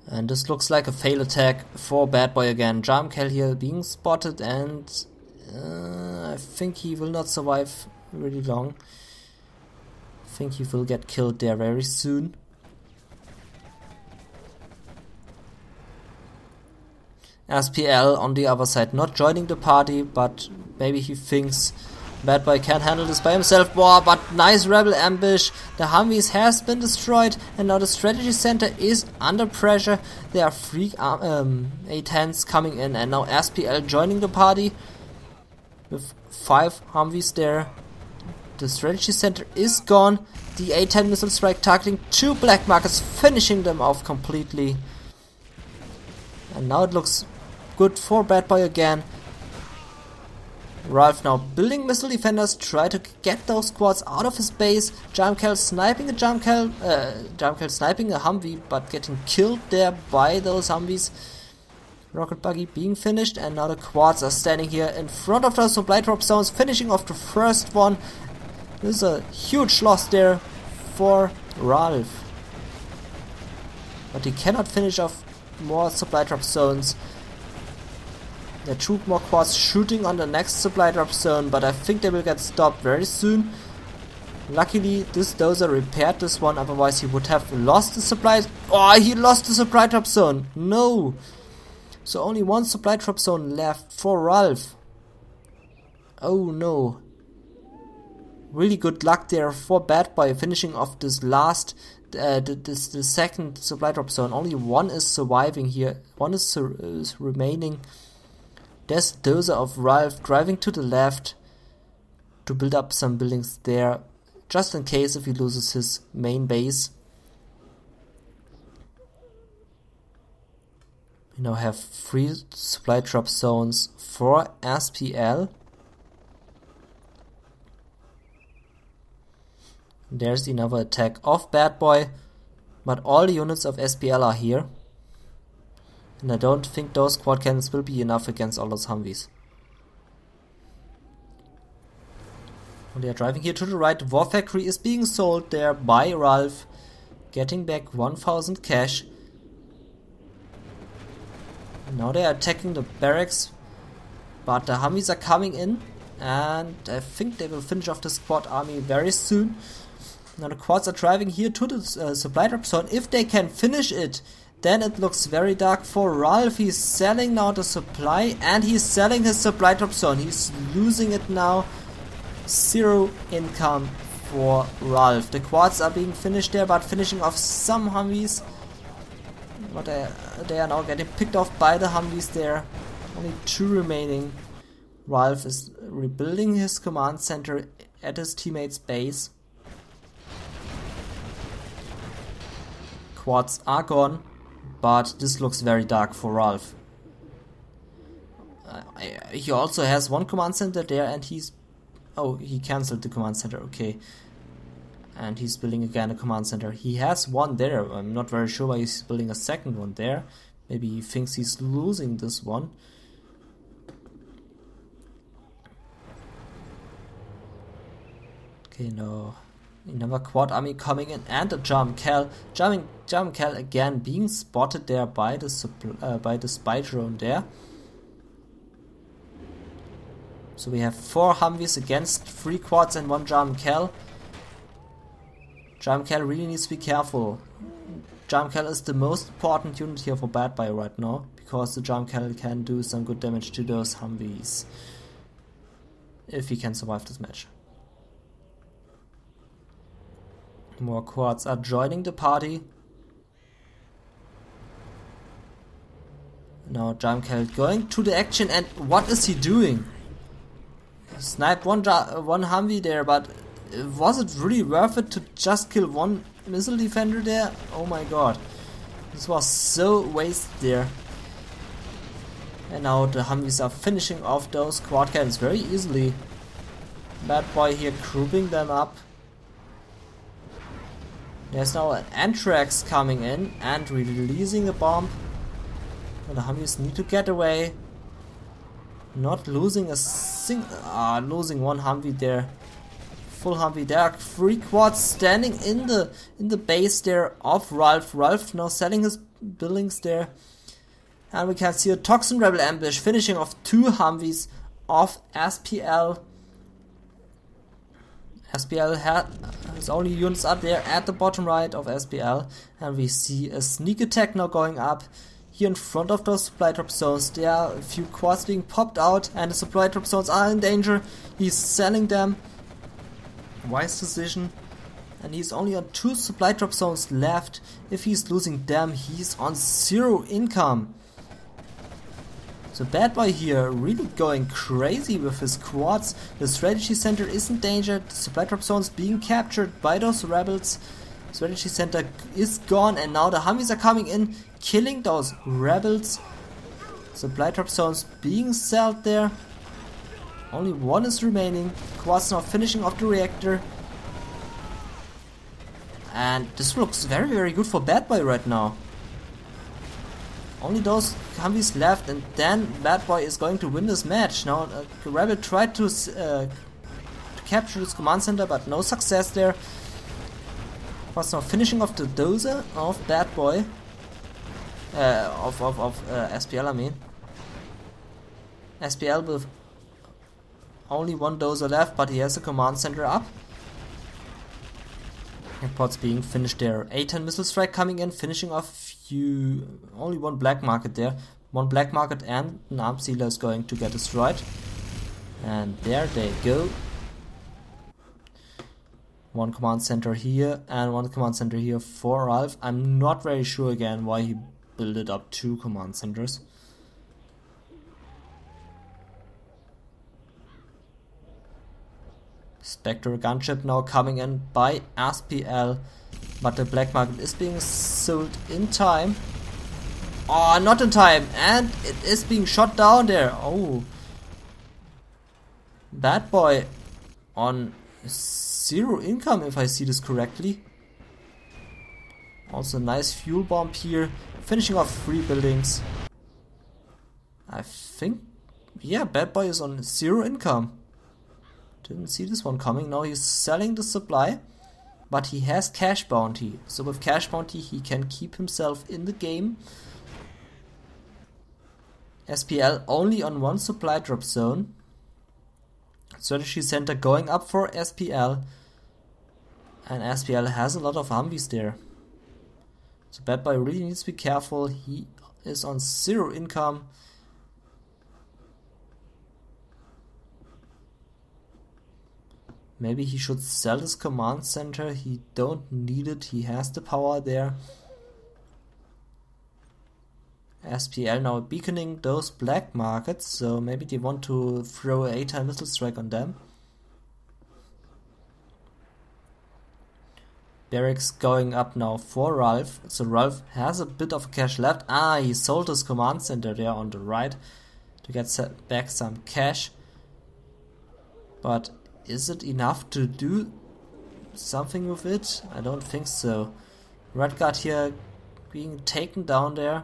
And this looks like a fail attack for Bad Boy again. Jam Kel here being spotted and I think he will not survive really long. I think he will get killed there very soon. SPL on the other side not joining the party, but maybe he thinks Bad Boy can handle this by himself. Wow, but nice rebel ambush. The Humvees has been destroyed and now the strategy center is under pressure. There are 3 A-10s coming in and now SPL joining the party with 5 Humvees there. The strategy center is gone. The A-10 missile strike targeting 2 black markers, finishing them off completely. And now it looks good for Bad Boy again. Ralph now building missile defenders, try to get those squads out of his base. Jam Kel sniping a sniping a Humvee, but getting killed there by those Humvees. Rocket buggy being finished, and now the quads are standing here in front of those supply drop zones, finishing off the first one. This is a huge loss there for Ralph. But he cannot finish off more supply drop zones. There are 2 more quads shooting on the next supply drop zone, but I think they will get stopped very soon. Luckily, this dozer repaired this one, otherwise he would have lost the supply. Oh, he lost the supply drop zone. No. So only 1 supply drop zone left for Ralph. Oh no. Really good luck there for Bad Boy finishing off this last, the second supply drop zone. Only 1 is surviving here. 1 is remaining. There's dozer of Ralph driving to the left to build up some buildings there, just in case if he loses his main base. We now have 3 supply drop zones for SPL. There's another attack of Bad Boy, but all the units of SPL are here. And I don't think those quad cannons will be enough against all those Humvees. And they are driving here to the right. War Factory is being sold there by Ralph, getting back 1000 cash. And now they are attacking the barracks, but the Humvees are coming in, and I think they will finish off this quad army very soon. Now the quads are driving here to the supply drop zone. If they can finish it, then it looks very dark for Ralph. He's selling now the supply and he's selling his supply drop zone. He's losing it now. 0 income for Ralph. The quads are being finished there, but finishing off some Humvees. But they are now getting picked off by the Humvees there. Only 2 remaining. Ralph is rebuilding his command center at his teammate's base. Quads are gone. But this looks very dark for Ralph. He also has 1 command center there and he's... Oh, he cancelled the command center, okay. And he's building again a command center. He has 1 there. I'm not very sure why he's building a second one there. Maybe he thinks he's losing this one. Okay, no. Another quad army coming in and a Jam Kel. Jam Kel again being spotted there by the spy drone there. So we have 4 Humvees against 3 quads and 1 Jam Kel. Jam Kel really needs to be careful. Jam Kel is the most important unit here for Bad Boy right now, because the Jam Kel can do some good damage to those Humvees if he can survive this match. More quads are joining the party. Now Jam Kel going to the action, and what is he doing? Sniped one Humvee there, but Was it really worth it to just kill one missile defender there? Oh my god. This was so wasted there. And now the Humvees are finishing off those quad cannons very easily. Bad boy here grouping them up. There's now an Anthrax coming in and releasing a bomb. And the Humvees need to get away. Not losing a losing one Humvee there. Full Humvee. There are 3 quads standing in the base there of Ralph. Ralph now selling his buildings there. And we can see a Toxin Rebel ambush finishing off 2 Humvees of SPL. SPL has only units up there at the bottom right of SPL. And we see a sneak attack now going up. Here in front of those supply drop zones, there are a few quads being popped out and the supply drop zones are in danger. He's selling them. Wise decision. And he's only on 2 supply drop zones left. If he's losing them, he's on 0 income. So Bad Boy here really going crazy with his quads. The strategy center is in danger. The supply drop zones being captured by those rebels. Strategy center is gone and now the Humvees are coming in, killing those rebels. Supply drop zones being sold there. Only 1 is remaining. Quads now finishing off the reactor. And this looks very, very good for Bad Boy right now. Only those Humvees left and then Bad Boy is going to win this match. Now the Rebel tried to capture this command center but no success there. Was now finishing off the dozer of Bad Boy. Of SPL I mean. SPL with only 1 dozer left but he has a command center up. Airports being finished there. A-10 missile strike coming in, finishing off only 1 black market there. 1 black market and an arm sealer is going to get destroyed. And there they go. 1 command center here and 1 command center here for Ralph. I'm not very sure again why he built up 2 command centers. Spectre gunship now coming in by SPL, but the black market is being sold in time. Oh, not in time, and it is being shot down there. Oh, Bad Boy on 0 income if I see this correctly. Also nice fuel bomb here, finishing off 3 buildings. I think, yeah, Bad Boy is on 0 income. Didn't see this one coming. Now he's selling the supply, but he has cash bounty. So with cash bounty he can keep himself in the game. SPL only on 1 supply drop zone. Strategy center going up for SPL. And SPL has a lot of Humvees there. So Bad Boy really needs to be careful. He is on 0 income. Maybe he should sell his command center. He don't need it. He has the power there. SPL now beaconing those black markets. So maybe they want to throw a 8-time missile strike on them. Barracks going up now for Ralph. So Ralph has a bit of cash left. He sold his command center there on the right to get back some cash. But is it enough to do something with it? I don't think so. Red Guard here being taken down there.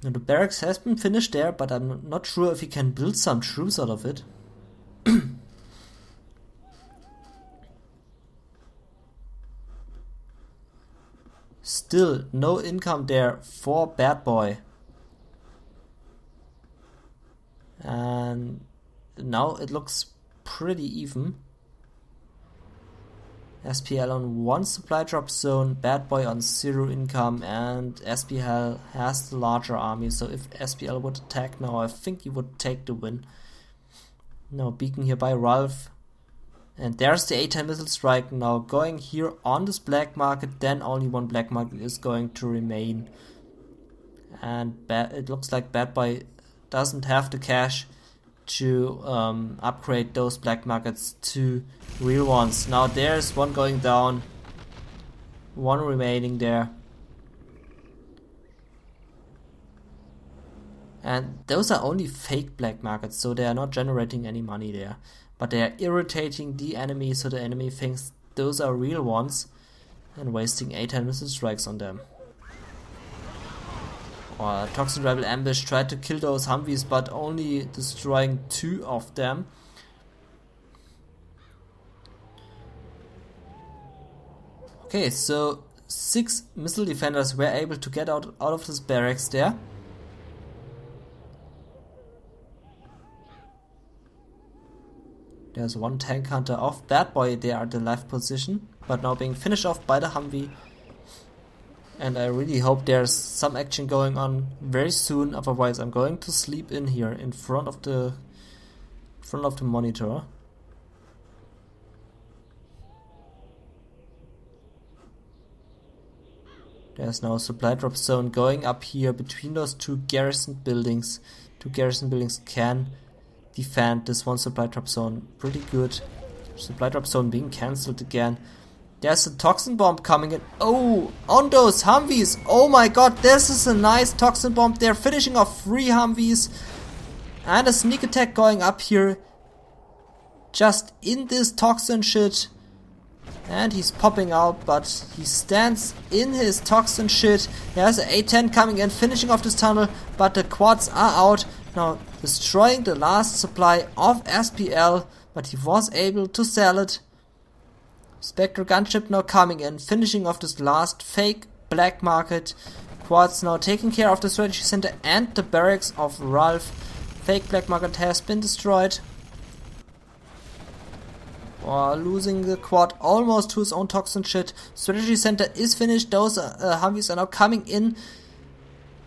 Now the barracks has been finished there, but I'm not sure if he can build some troops out of it. Still no income there for Bad Boy. And now it looks pretty even. SPL on 1 supply drop zone, Bad Boy on 0 income, and SPL has the larger army. So if SPL would attack now, I think he would take the win. Now beacon here by Ralph. And there's the 8-time missile strike now going here on this black market. Then only 1 black market is going to remain. And it looks like Bad Boy doesn't have the cash to upgrade those black markets to real ones. Now there's one going down, one remaining there. And those are only fake black markets, so they are not generating any money there. But they are irritating the enemy, so the enemy thinks those are real ones and wasting 8 missile strikes on them. Toxin Rebel Ambush tried to kill those Humvees, but only destroying 2 of them. Okay, so 6 missile defenders were able to get out of this barracks there. There's one tank hunter of Bad Boy there at the left position, but now being finished off by the Humvee. And I really hope there's some action going on very soon, otherwise I'm going to sleep in here in front of the monitor. There's now a supply drop zone going up here between those 2 garrison buildings. 2 garrison buildings can defend this one supply drop zone pretty good. Supply drop zone being cancelled again. There's a toxin bomb coming in. Oh, on those Humvees. Oh my god, this is a nice toxin bomb. They're finishing off 3 Humvees. And a sneak attack going up here. Just in this toxin shit. And he's popping out, but he stands in his toxin shit. There's an A-10 coming in, finishing off this tunnel. But the quads are out. Now destroying the last supply of SPL. But he was able to sell it. Spectre gunship now coming in, finishing off this last fake black market. Quads now taking care of the strategy center and the barracks of Ralph. Fake black market has been destroyed. Losing the quad almost to his own toxin shit. Strategy center is finished. Those Humvees are now coming in,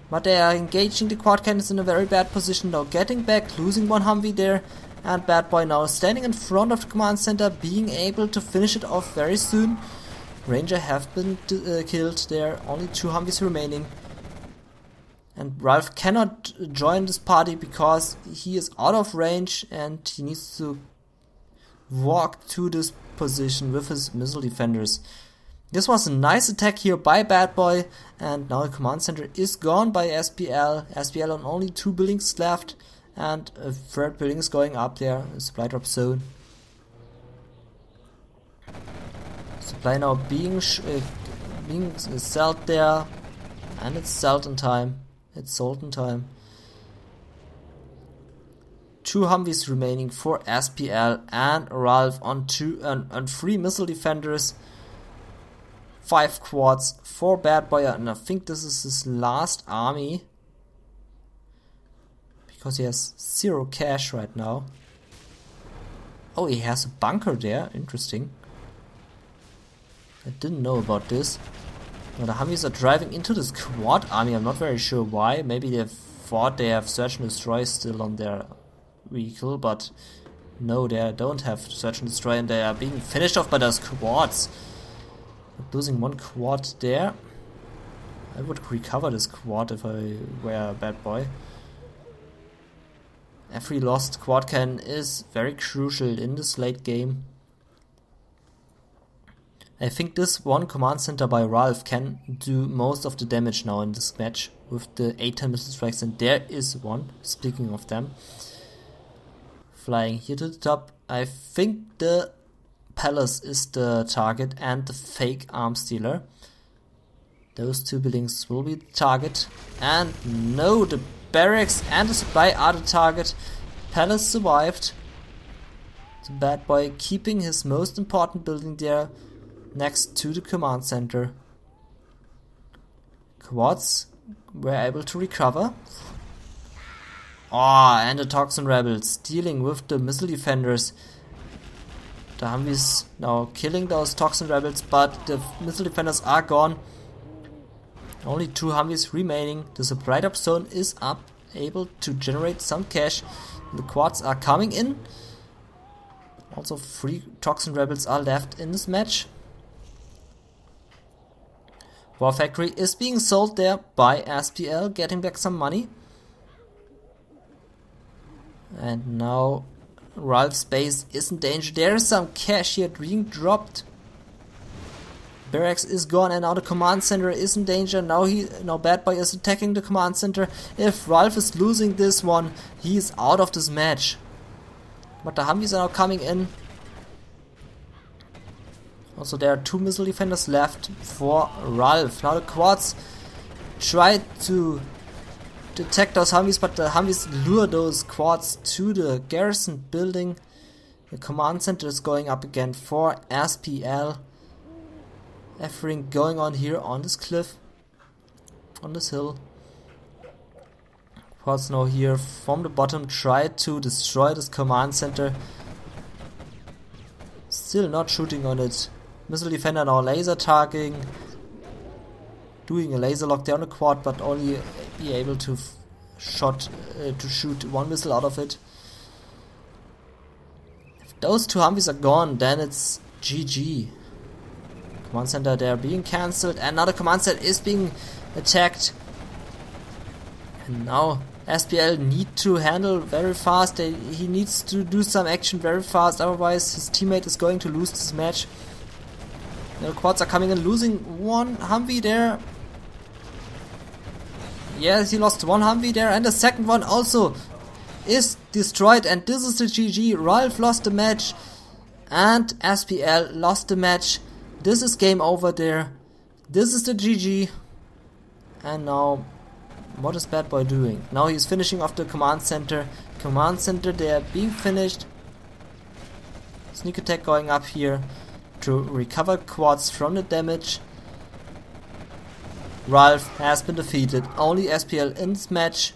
but they are engaging the quad cannons in a very bad position. Now getting back, losing one Humvee there. And Bad Boy now standing in front of the command center, being able to finish it off very soon. Ranger have been killed there, only 2 Humvees remaining. And Ralph cannot join this party because he is out of range and he needs to walk to this position with his missile defenders. This was a nice attack here by Bad Boy, and now the command center is gone by SPL. SPL on only 2 buildings left. And a 3rd building is going up there, a supply drop zone. Supply now being sold there, and it's sold in time. It's sold in time. 2 Humvees remaining for SPL and Ralph on 3 missile defenders. 5 quads for Bad Boy, and I think this is his last army. Because he has 0 cash right now. Oh, he has a bunker there. Interesting. I didn't know about this. Now the Humvees are driving into this quad army. I'm not very sure why. Maybe they thought they have search and destroy still on their vehicle, but no, they don't have search and destroy, and they are being finished off by those quads. Losing 1 quad there. I would recover this quad if I were a Bad Boy. Every lost quad cannon is very crucial in this late game. I think this one command center by Ralph can do most of the damage now in this match with the 8 missile strikes, and there is one, speaking of them. Flying here to the top. I think the palace is the target and the fake arms dealer. Those 2 buildings will be the target. And no, the barracks and the supply are the target. Palace survived. The Bad Boy keeping his most important building there next to the command center. Quads were able to recover. And the Toxin Rebels dealing with the missile defenders. The Humvees now killing those Toxin Rebels, but the missile defenders are gone. Only 2 Humvees remaining. The supply drop zone is up, able to generate some cash. The quads are coming in. Also 3 Toxin Rebels are left in this match. War Factory is being sold there by SPL, getting back some money. And now Ralph's base is in danger. There is some cash here being dropped. Barracks is gone and now the command center is in danger. Now Bad Boy is attacking the command center. If Ralph is losing this one, he is out of this match. But the Humvees are now coming in. Also there are 2 missile defenders left for Ralph. Now the quads try to attack those Humvees, but the Humvees lure those quads to the garrison building. The command center is going up again for SPL. Everything going on here on this cliff, on this hill. Quads now here from the bottom try to destroy this command center. Still not shooting on it. Missile defender now laser targeting, doing a laser lock down the quad, but only be able to shoot 1 missile out of it. If those 2 Humvees are gone, then it's GG. Command center there being cancelled, and now the command center is being attacked. And now SPL need to handle very fast. He needs to do some action very fast, otherwise his teammate is going to lose this match. The quads are coming in, losing 1 Humvee there. Yes, he lost 1 Humvee there, and the second one also is destroyed, and this is the GG. Ralph lost the match, and SPL lost the match. This is game over there. This is the GG. And now, what is Bad Boy doing? Now he's finishing off the command center. Command center there being finished. Sneak attack going up here to recover quads from the damage. Ralph has been defeated. Only SPL in this match.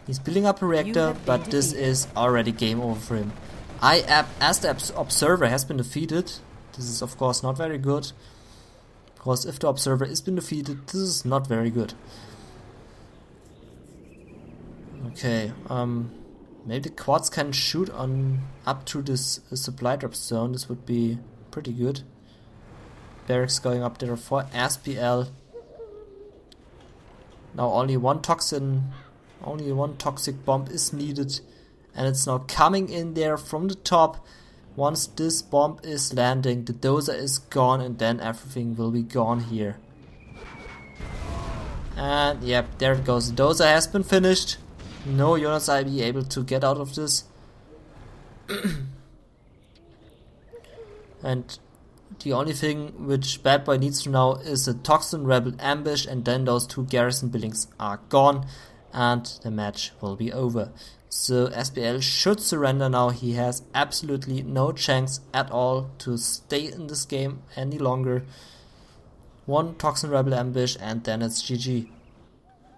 He's building up a reactor, but this is already game over for him. As the observer has been defeated. This is of course not very good, because if the observer has been defeated, this is not very good. Okay, maybe the quads can shoot on up to this supply drop zone. This would be pretty good. Barracks going up there for SPL. Now only one toxic bomb is needed, and it's now coming in there from the top. Once this bomb is landing, the dozer is gone, and then everything will be gone here. And yep, there it goes. The dozer has been finished. No units will be able to get out of this. And the only thing which Bad Boy needs to know is a Toxin Rebel ambush, and then those 2 garrison buildings are gone, and the match will be over. So SPL should surrender now. He has absolutely no chance at all to stay in this game any longer. 1 Toxin Rebel ambush, and then it's GG.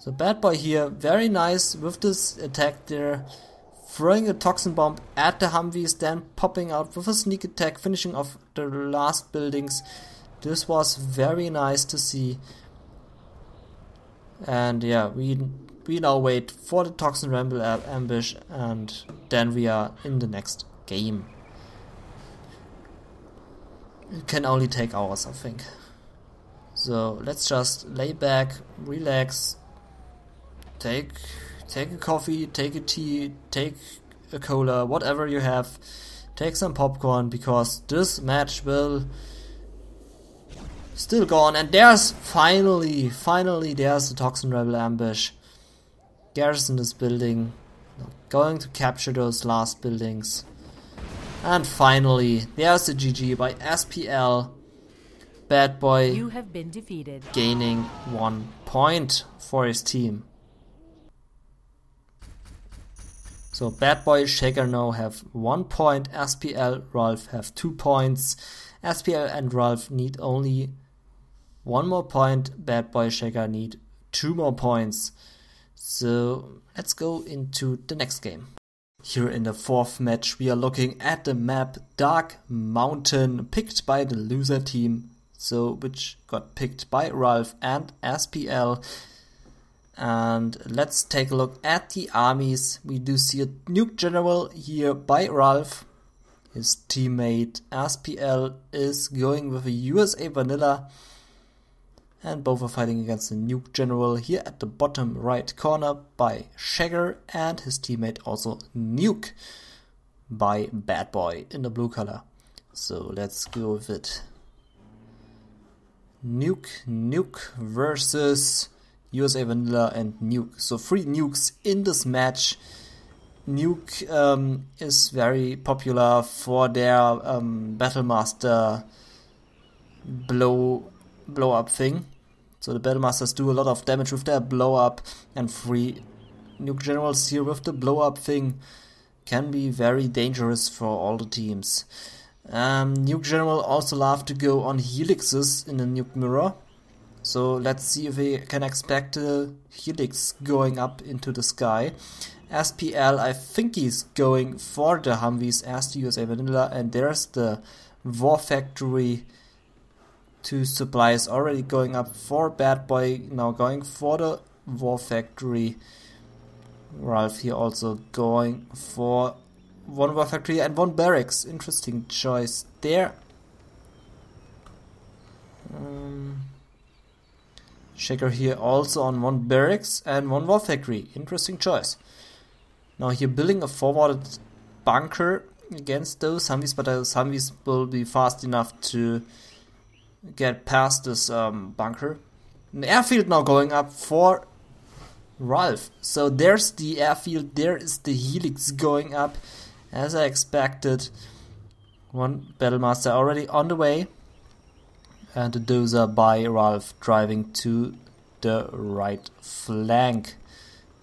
So Bad Boy here, very nice with this attack there. Throwing a toxin bomb at the Humvees, then popping out with a sneak attack, finishing off the last buildings. This was very nice to see. And yeah, we now wait for the Toxin Rebel ambush, and then we are in the next game. It can only take hours, I think. So let's just lay back, relax, take a coffee, take a tea, take a cola, whatever you have. Take some popcorn, because this match will still go on. And there's finally there's the Toxin Rebel ambush. Garrison this building, going to capture those last buildings. And finally, there's the GG by SPL. Bad Boy you have been defeated, gaining 1 point for his team. So Bad Boy, Shaker now have 1 point, SPL, Ralph have 2 points. SPL and Ralph need only 1 more point, Bad Boy, Shaker need 2 more points. So let's go into the next game. Here in the 4th match we are looking at the map Dark Mountain, picked by the loser team, so which got picked by Ralph and SPL. And let's take a look at the armies. We do see a nuke general here by Ralph. His teammate SPL is going with a USA vanilla. and both are fighting against the Nuke General here at the bottom right corner by Shagger, and his teammate also Nuke by Bad Boy in the blue color. So let's go with it. Nuke versus USA Vanilla and Nuke. So 3 nukes in this match. Nuke is very popular for their Battlemaster blow up thing. So the Battlemasters do a lot of damage with their blow up, and 3 Nuke Generals here with the blow up thing can be very dangerous for all the teams. Nuke General also love to go on helixes in the Nuke Mirror. So let's see if we can expect a helix going up into the sky. SPL, I think he's going for the Humvees as the USA Vanilla, and there's the War Factory. 2 supplies already going up for Bad Boy, now going for the War Factory. Ralph here also going for 1 War Factory and 1 Barracks. Interesting choice there. Shaker here also on 1 Barracks and 1 War Factory. Interesting choice. Now here building a forwarded bunker against those Humvees, but those Humvees will be fast enough to get past this bunker. An airfield now going up for Ralph. So there's the airfield, there is the helix going up as I expected. 1 Battlemaster already on the way, and the dozer by Ralph driving to the right flank.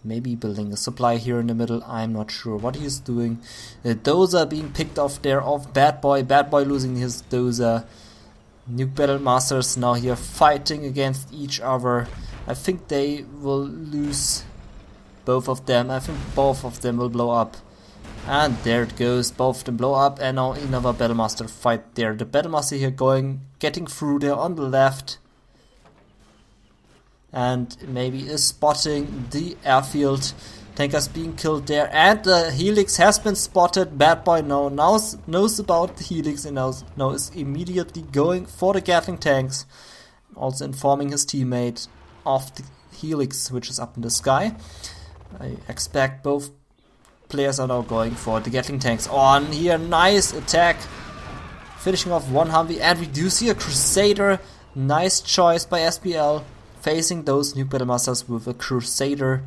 Maybe building a supply here in the middle, I'm not sure what he's doing. The dozer being picked off there of Bad Boy. Bad Boy losing his dozer. Nuke Battlemasters now here fighting against each other. I think they will lose both of them. I think both of them will blow up. And there it goes, both of them blow up, and now another Battlemaster fight there. The Battlemaster here getting through there on the left. And maybe is spotting the airfield. Tankers being killed there, and the helix has been spotted. Bad Boy now knows about the helix and now is immediately going for the Gatling tanks. Also informing his teammate of the helix which is up in the sky. I expect both players are now going for the Gatling tanks on here. Nice attack, finishing off 1 Humvee, and we do see a Crusader. Nice choice by SPL, facing those Nuke Battlemasters with a Crusader.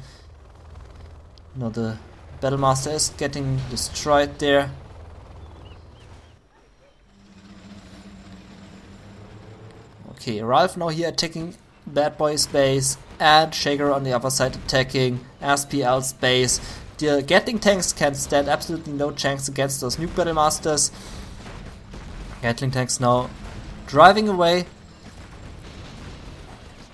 Now the Battlemaster is getting destroyed there. Okay, Ralph now here attacking Bad Boy's base, and Shaker on the other side attacking SPL's base. The Gatling tanks can stand absolutely no chance against those Nuke Battlemasters. Gatling tanks now driving away.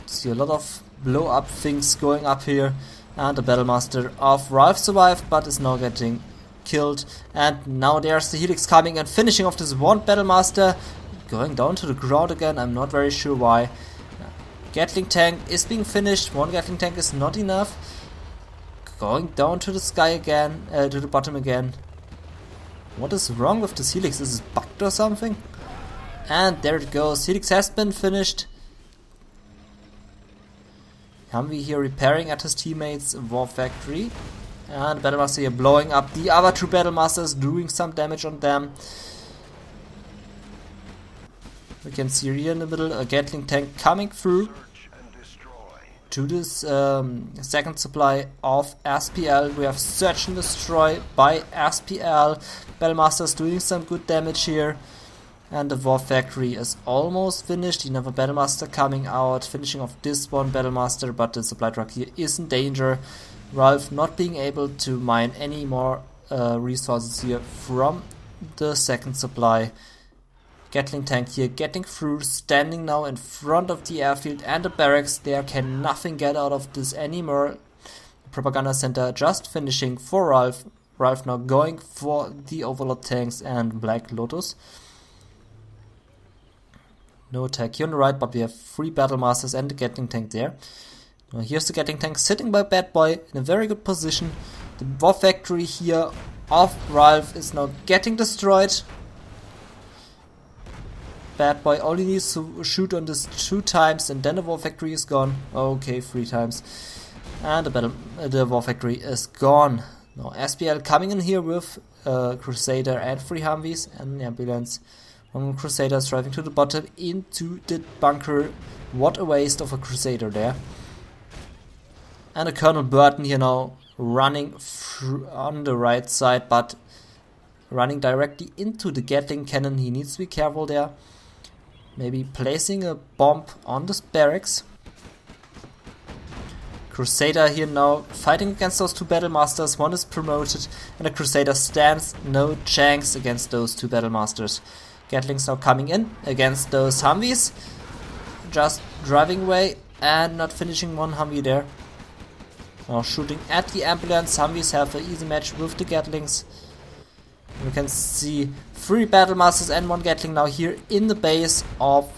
See a lot of blow up things going up here, and the Battlemaster of Ralph survived but is now getting killed. And now there's the helix coming and finishing off this 1 Battlemaster, going down to the ground again. I'm not very sure why. Gatling tank is being finished. 1 Gatling tank is not enough. Going down to the sky again, to the bottom again. What is wrong with this helix? Is it bugged or something? And there it goes. Helix has been finished. Humvee here repairing at his teammates' War Factory. And Battlemaster here blowing up the other 2 Battlemasters, doing some damage on them. We can see here in the middle a Gatling tank coming through to this second supply of SPL. We have Search and Destroy by SPL. Battlemaster's doing some good damage here. And the War Factory is almost finished. Another Battlemaster coming out, finishing off this 1 Battlemaster, but the supply truck here is in danger. Ralph not being able to mine any more resources here from the second supply. Gatling tank here getting through, standing now in front of the airfield and the barracks. There can nothing get out of this anymore. Propaganda center just finishing for Ralph. Ralph now going for the Overlord tanks and Black Lotus. No attack here on the right, but we have 3 Battlemasters and the Gatling tank there. Now here's the Gatling tank sitting by Bad Boy in a very good position. The War Factory here of Ralph is now getting destroyed. Bad Boy only needs to shoot on this 2 times and then the War Factory is gone. Okay, 3 times. And the War Factory is gone. Now SPL coming in here with Crusader and 3 Humvees and an ambulance. 1 Crusader is driving to the bottom into the bunker. What a waste of a Crusader there. And a Colonel Burton here now running on the right side, but running directly into the Gatling cannon. He needs to be careful there. Maybe placing a bomb on this barracks. Crusader here now fighting against those 2 Battle Masters. 1 is promoted and the Crusader stands no chance against those 2 Battle Masters. Gatlings now coming in against those Humvees. Just driving away and not finishing 1 Humvee there. Now shooting at the ambulance. Humvees have an easy match with the Gatlings. You can see 3 Battle Masters and 1 Gatling now here in the base of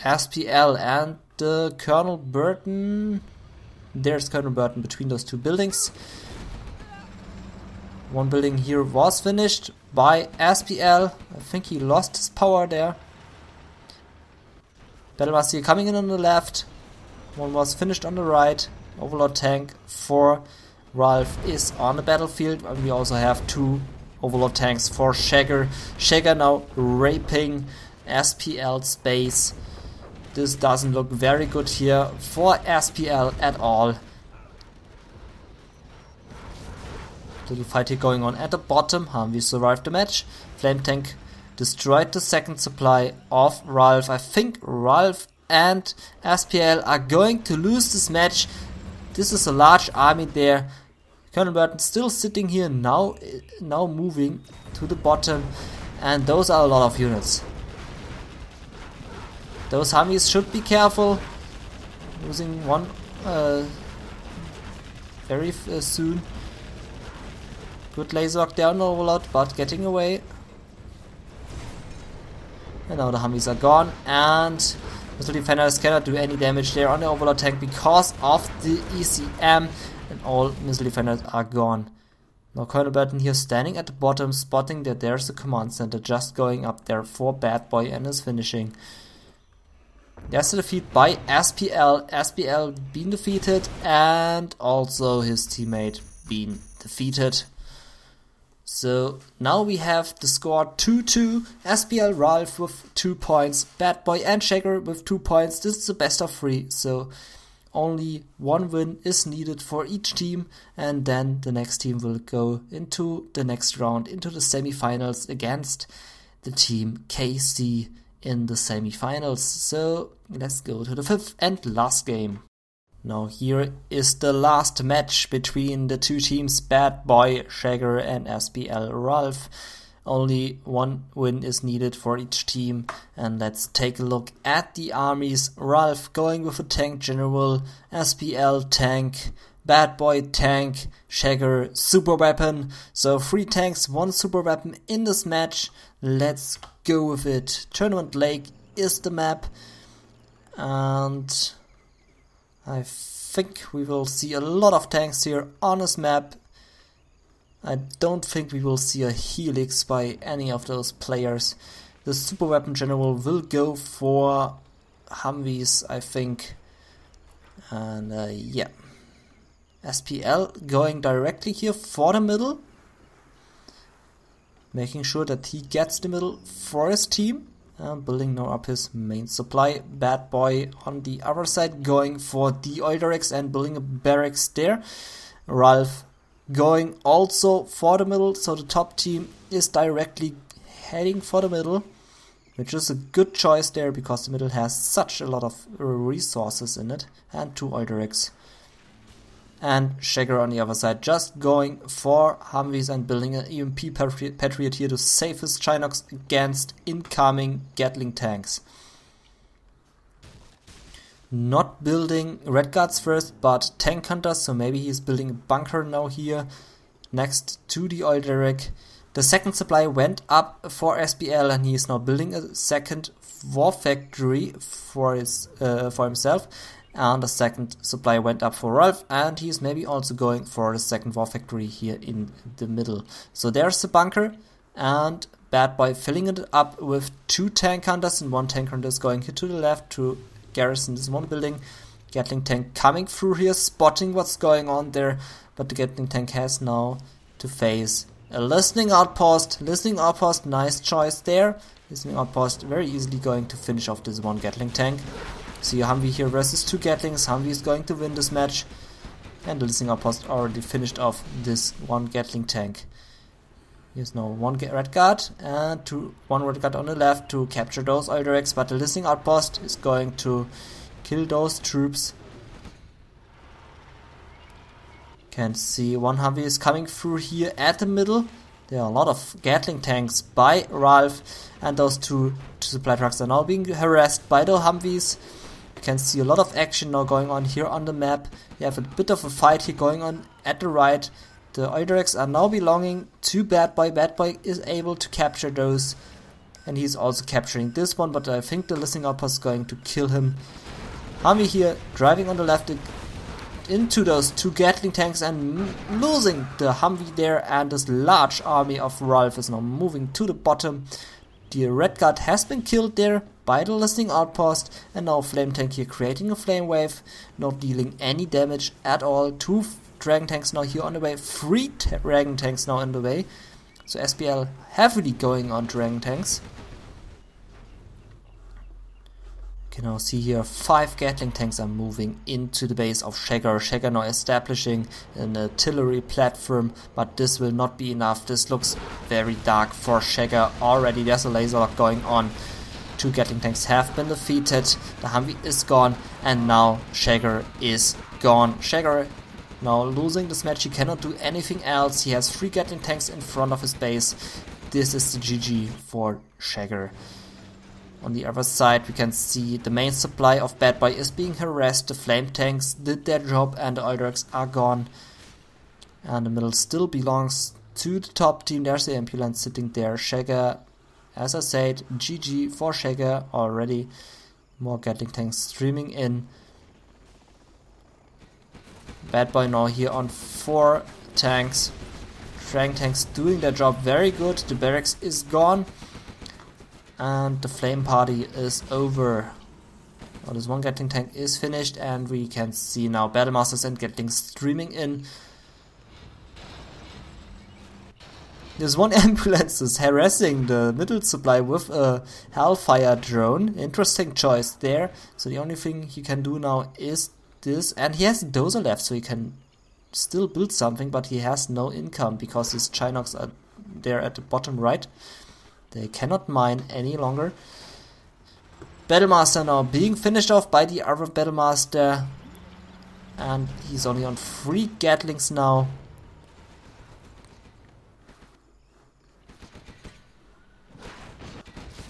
SPL, and the Colonel Burton. There's Colonel Burton between those 2 buildings. 1 building here was finished by SPL. I think he lost his power there. Battlemaster here coming in on the left. 1 was finished on the right. Overlord tank for Ralph is on the battlefield, and we also have 2 Overlord tanks for Shagger. Shagger now raping SPL's base. This doesn't look very good here for SPL at all. Little fight here going on at the bottom. Humvee survived the match. Flame tank destroyed the 2nd supply of Ralph. I think Ralph and SPL are going to lose this match. This is a large army there. Colonel Burton still sitting here now moving to the bottom, and those are a lot of units. Those Humvees should be careful. Losing 1 very soon. Good laser lock down Overlord, but getting away. And now the Humvees are gone, and Missile Defenders cannot do any damage there on the Overlord tank because of the ECM, and all Missile Defenders are gone. Now Colonel Burton here standing at the bottom, spotting that there's a command center just going up there for Bad Boy and is finishing. There's a defeat by SPL. SPL being defeated and also his teammate being defeated. So now we have the score 2-2. SPL Ralph with 2 points, Bad Boy and Shagger with 2 points. This is the best of 3, so only 1 win is needed for each team, and then the next team will go into the next round, into the semi-finals against the team KC in the semi-finals. So let's go to the 5th and last game. Now here is the last match between the 2 teams, Bad Boy, Shagger and SPL Ralph. Only 1 win is needed for each team, and let's take a look at the armies. Ralph going with a tank general, SPL tank, Bad Boy tank, Shagger super weapon. So 3 tanks, 1 super weapon in this match. Let's go with it. Tournament Lake is the map, and I think we will see a lot of tanks here on this map. I don't think we will see a Helix by any of those players. The super weapon general will go for Humvees, I think. And yeah. SPL going directly here for the middle. Making sure that he gets the middle for his team. Building now up his main supply. Bad Boy on the other side going for the oil barracks and building a barracks there. Ralph going also for the middle, so the top team is directly heading for the middle, which is a good choice there because the middle has such a lot of resources in it, and 2 oil barracks. And Shagger on the other side just going for Humvees and building an EMP Patriot here to save his Chinox against incoming Gatling tanks. Not building Red Guards first, but Tank Hunters, so maybe he's building a bunker now here next to the oil derrick. The 2nd supply went up for SPL and he is now building a 2nd war factory for himself. And the 2nd supply went up for Ralph, and he's maybe also going for the 2nd war factory here in the middle. So there's the bunker, and Bad Boy filling it up with 2 tank hunters, and 1 tank hunter is going here to the left to garrison this one building. Gatling tank coming through here, spotting what's going on there, but the Gatling tank has now to face a listening outpost. Listening outpost, nice choice there. Listening outpost very easily going to finish off this one Gatling tank. See Humvee here versus 2 Gatlings. Humvee is going to win this match. And the listening outpost already finished off this one Gatling tank. Here's now 1 red guard and 1 red guard on the left to capture those oil directs, but the listening outpost is going to kill those troops. Can see 1 Humvee is coming through here at the middle. There are a lot of Gatling tanks by Ralph, and those 2 supply trucks are now being harassed by the Humvees. You can see a lot of action now going on here on the map. We have a bit of a fight here going on at the right. The oil directs are now belonging to Bad Boy. Bad Boy is able to capture those, and he's also capturing this one, but I think the listening outpost is going to kill him. Humvee here driving on the left into those 2 Gatling tanks and losing the Humvee there, and this large army of Ralph is now moving to the bottom. The red guard has been killed there by the listening outpost, and now flame tank here creating a flame wave, not dealing any damage at all. 2 dragon tanks now here on the way, 3 dragon tanks now on the way. So SPL heavily going on dragon tanks. You can now see here 5 Gatling tanks are moving into the base of Shagger. Shagger now establishing an artillery platform, but this will not be enough. This looks very dark for Shagger already. There's a laser lock going on. 2 Gatling tanks have been defeated. The Humvee is gone, and now Shagger is gone. Shagger now losing this match. He cannot do anything else. He has 3 Gatling tanks in front of his base. This is the GG for Shagger. On the other side, we can see the main supply of Bad Boy is being harassed. The flame tanks did their job, and the oil directs are gone. And the middle still belongs to the top team. There's the ambulance sitting there. Shagger, as I said, GG for Shagger already. More Gatling tanks streaming in. Bad Boy now here on 4 tanks. Dragon tanks doing their job very good. The barracks is gone. And the flame party is over. Well, this 1 Gatling tank is finished, and we can see now Battlemasters and Gatlings streaming in. This 1 ambulance is harassing the middle supply with a Hellfire drone. Interesting choice there. So the only thing he can do now is this, and he has a dozer left, so he can still build something, but he has no income because his Chinox are there at the bottom right. They cannot mine any longer. Battlemaster now being finished off by the other Battlemaster, and he's only on 3 Gatlings now.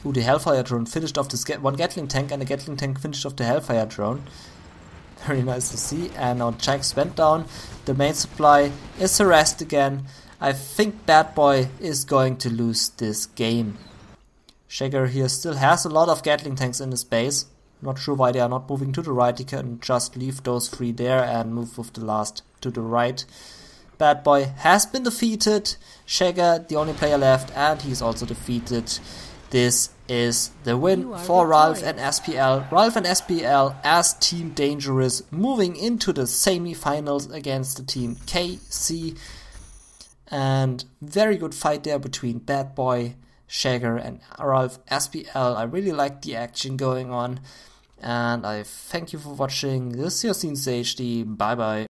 Ooh, the Hellfire drone finished off this 1 Gatling tank, and the Gatling tank finished off the Hellfire drone. Very nice to see. And now Chikes went down. The main supply is harassed again. I think Bad Boy is going to lose this game. Shagger here still has a lot of Gatling tanks in his base. Not sure why they are not moving to the right. He can just leave those 3 there and move with the last to the right. Bad Boy has been defeated. Shagger, the only player left, and he's also defeated. This is the win for Ralph and SPL. Ralph and SPL as Team Dangerous moving into the semi-finals against the team KC. And very good fight there between Bad Boy, Shagger and Ralph SPL. I really like the action going on. And I thank you for watching. This is your cncHD. Bye bye.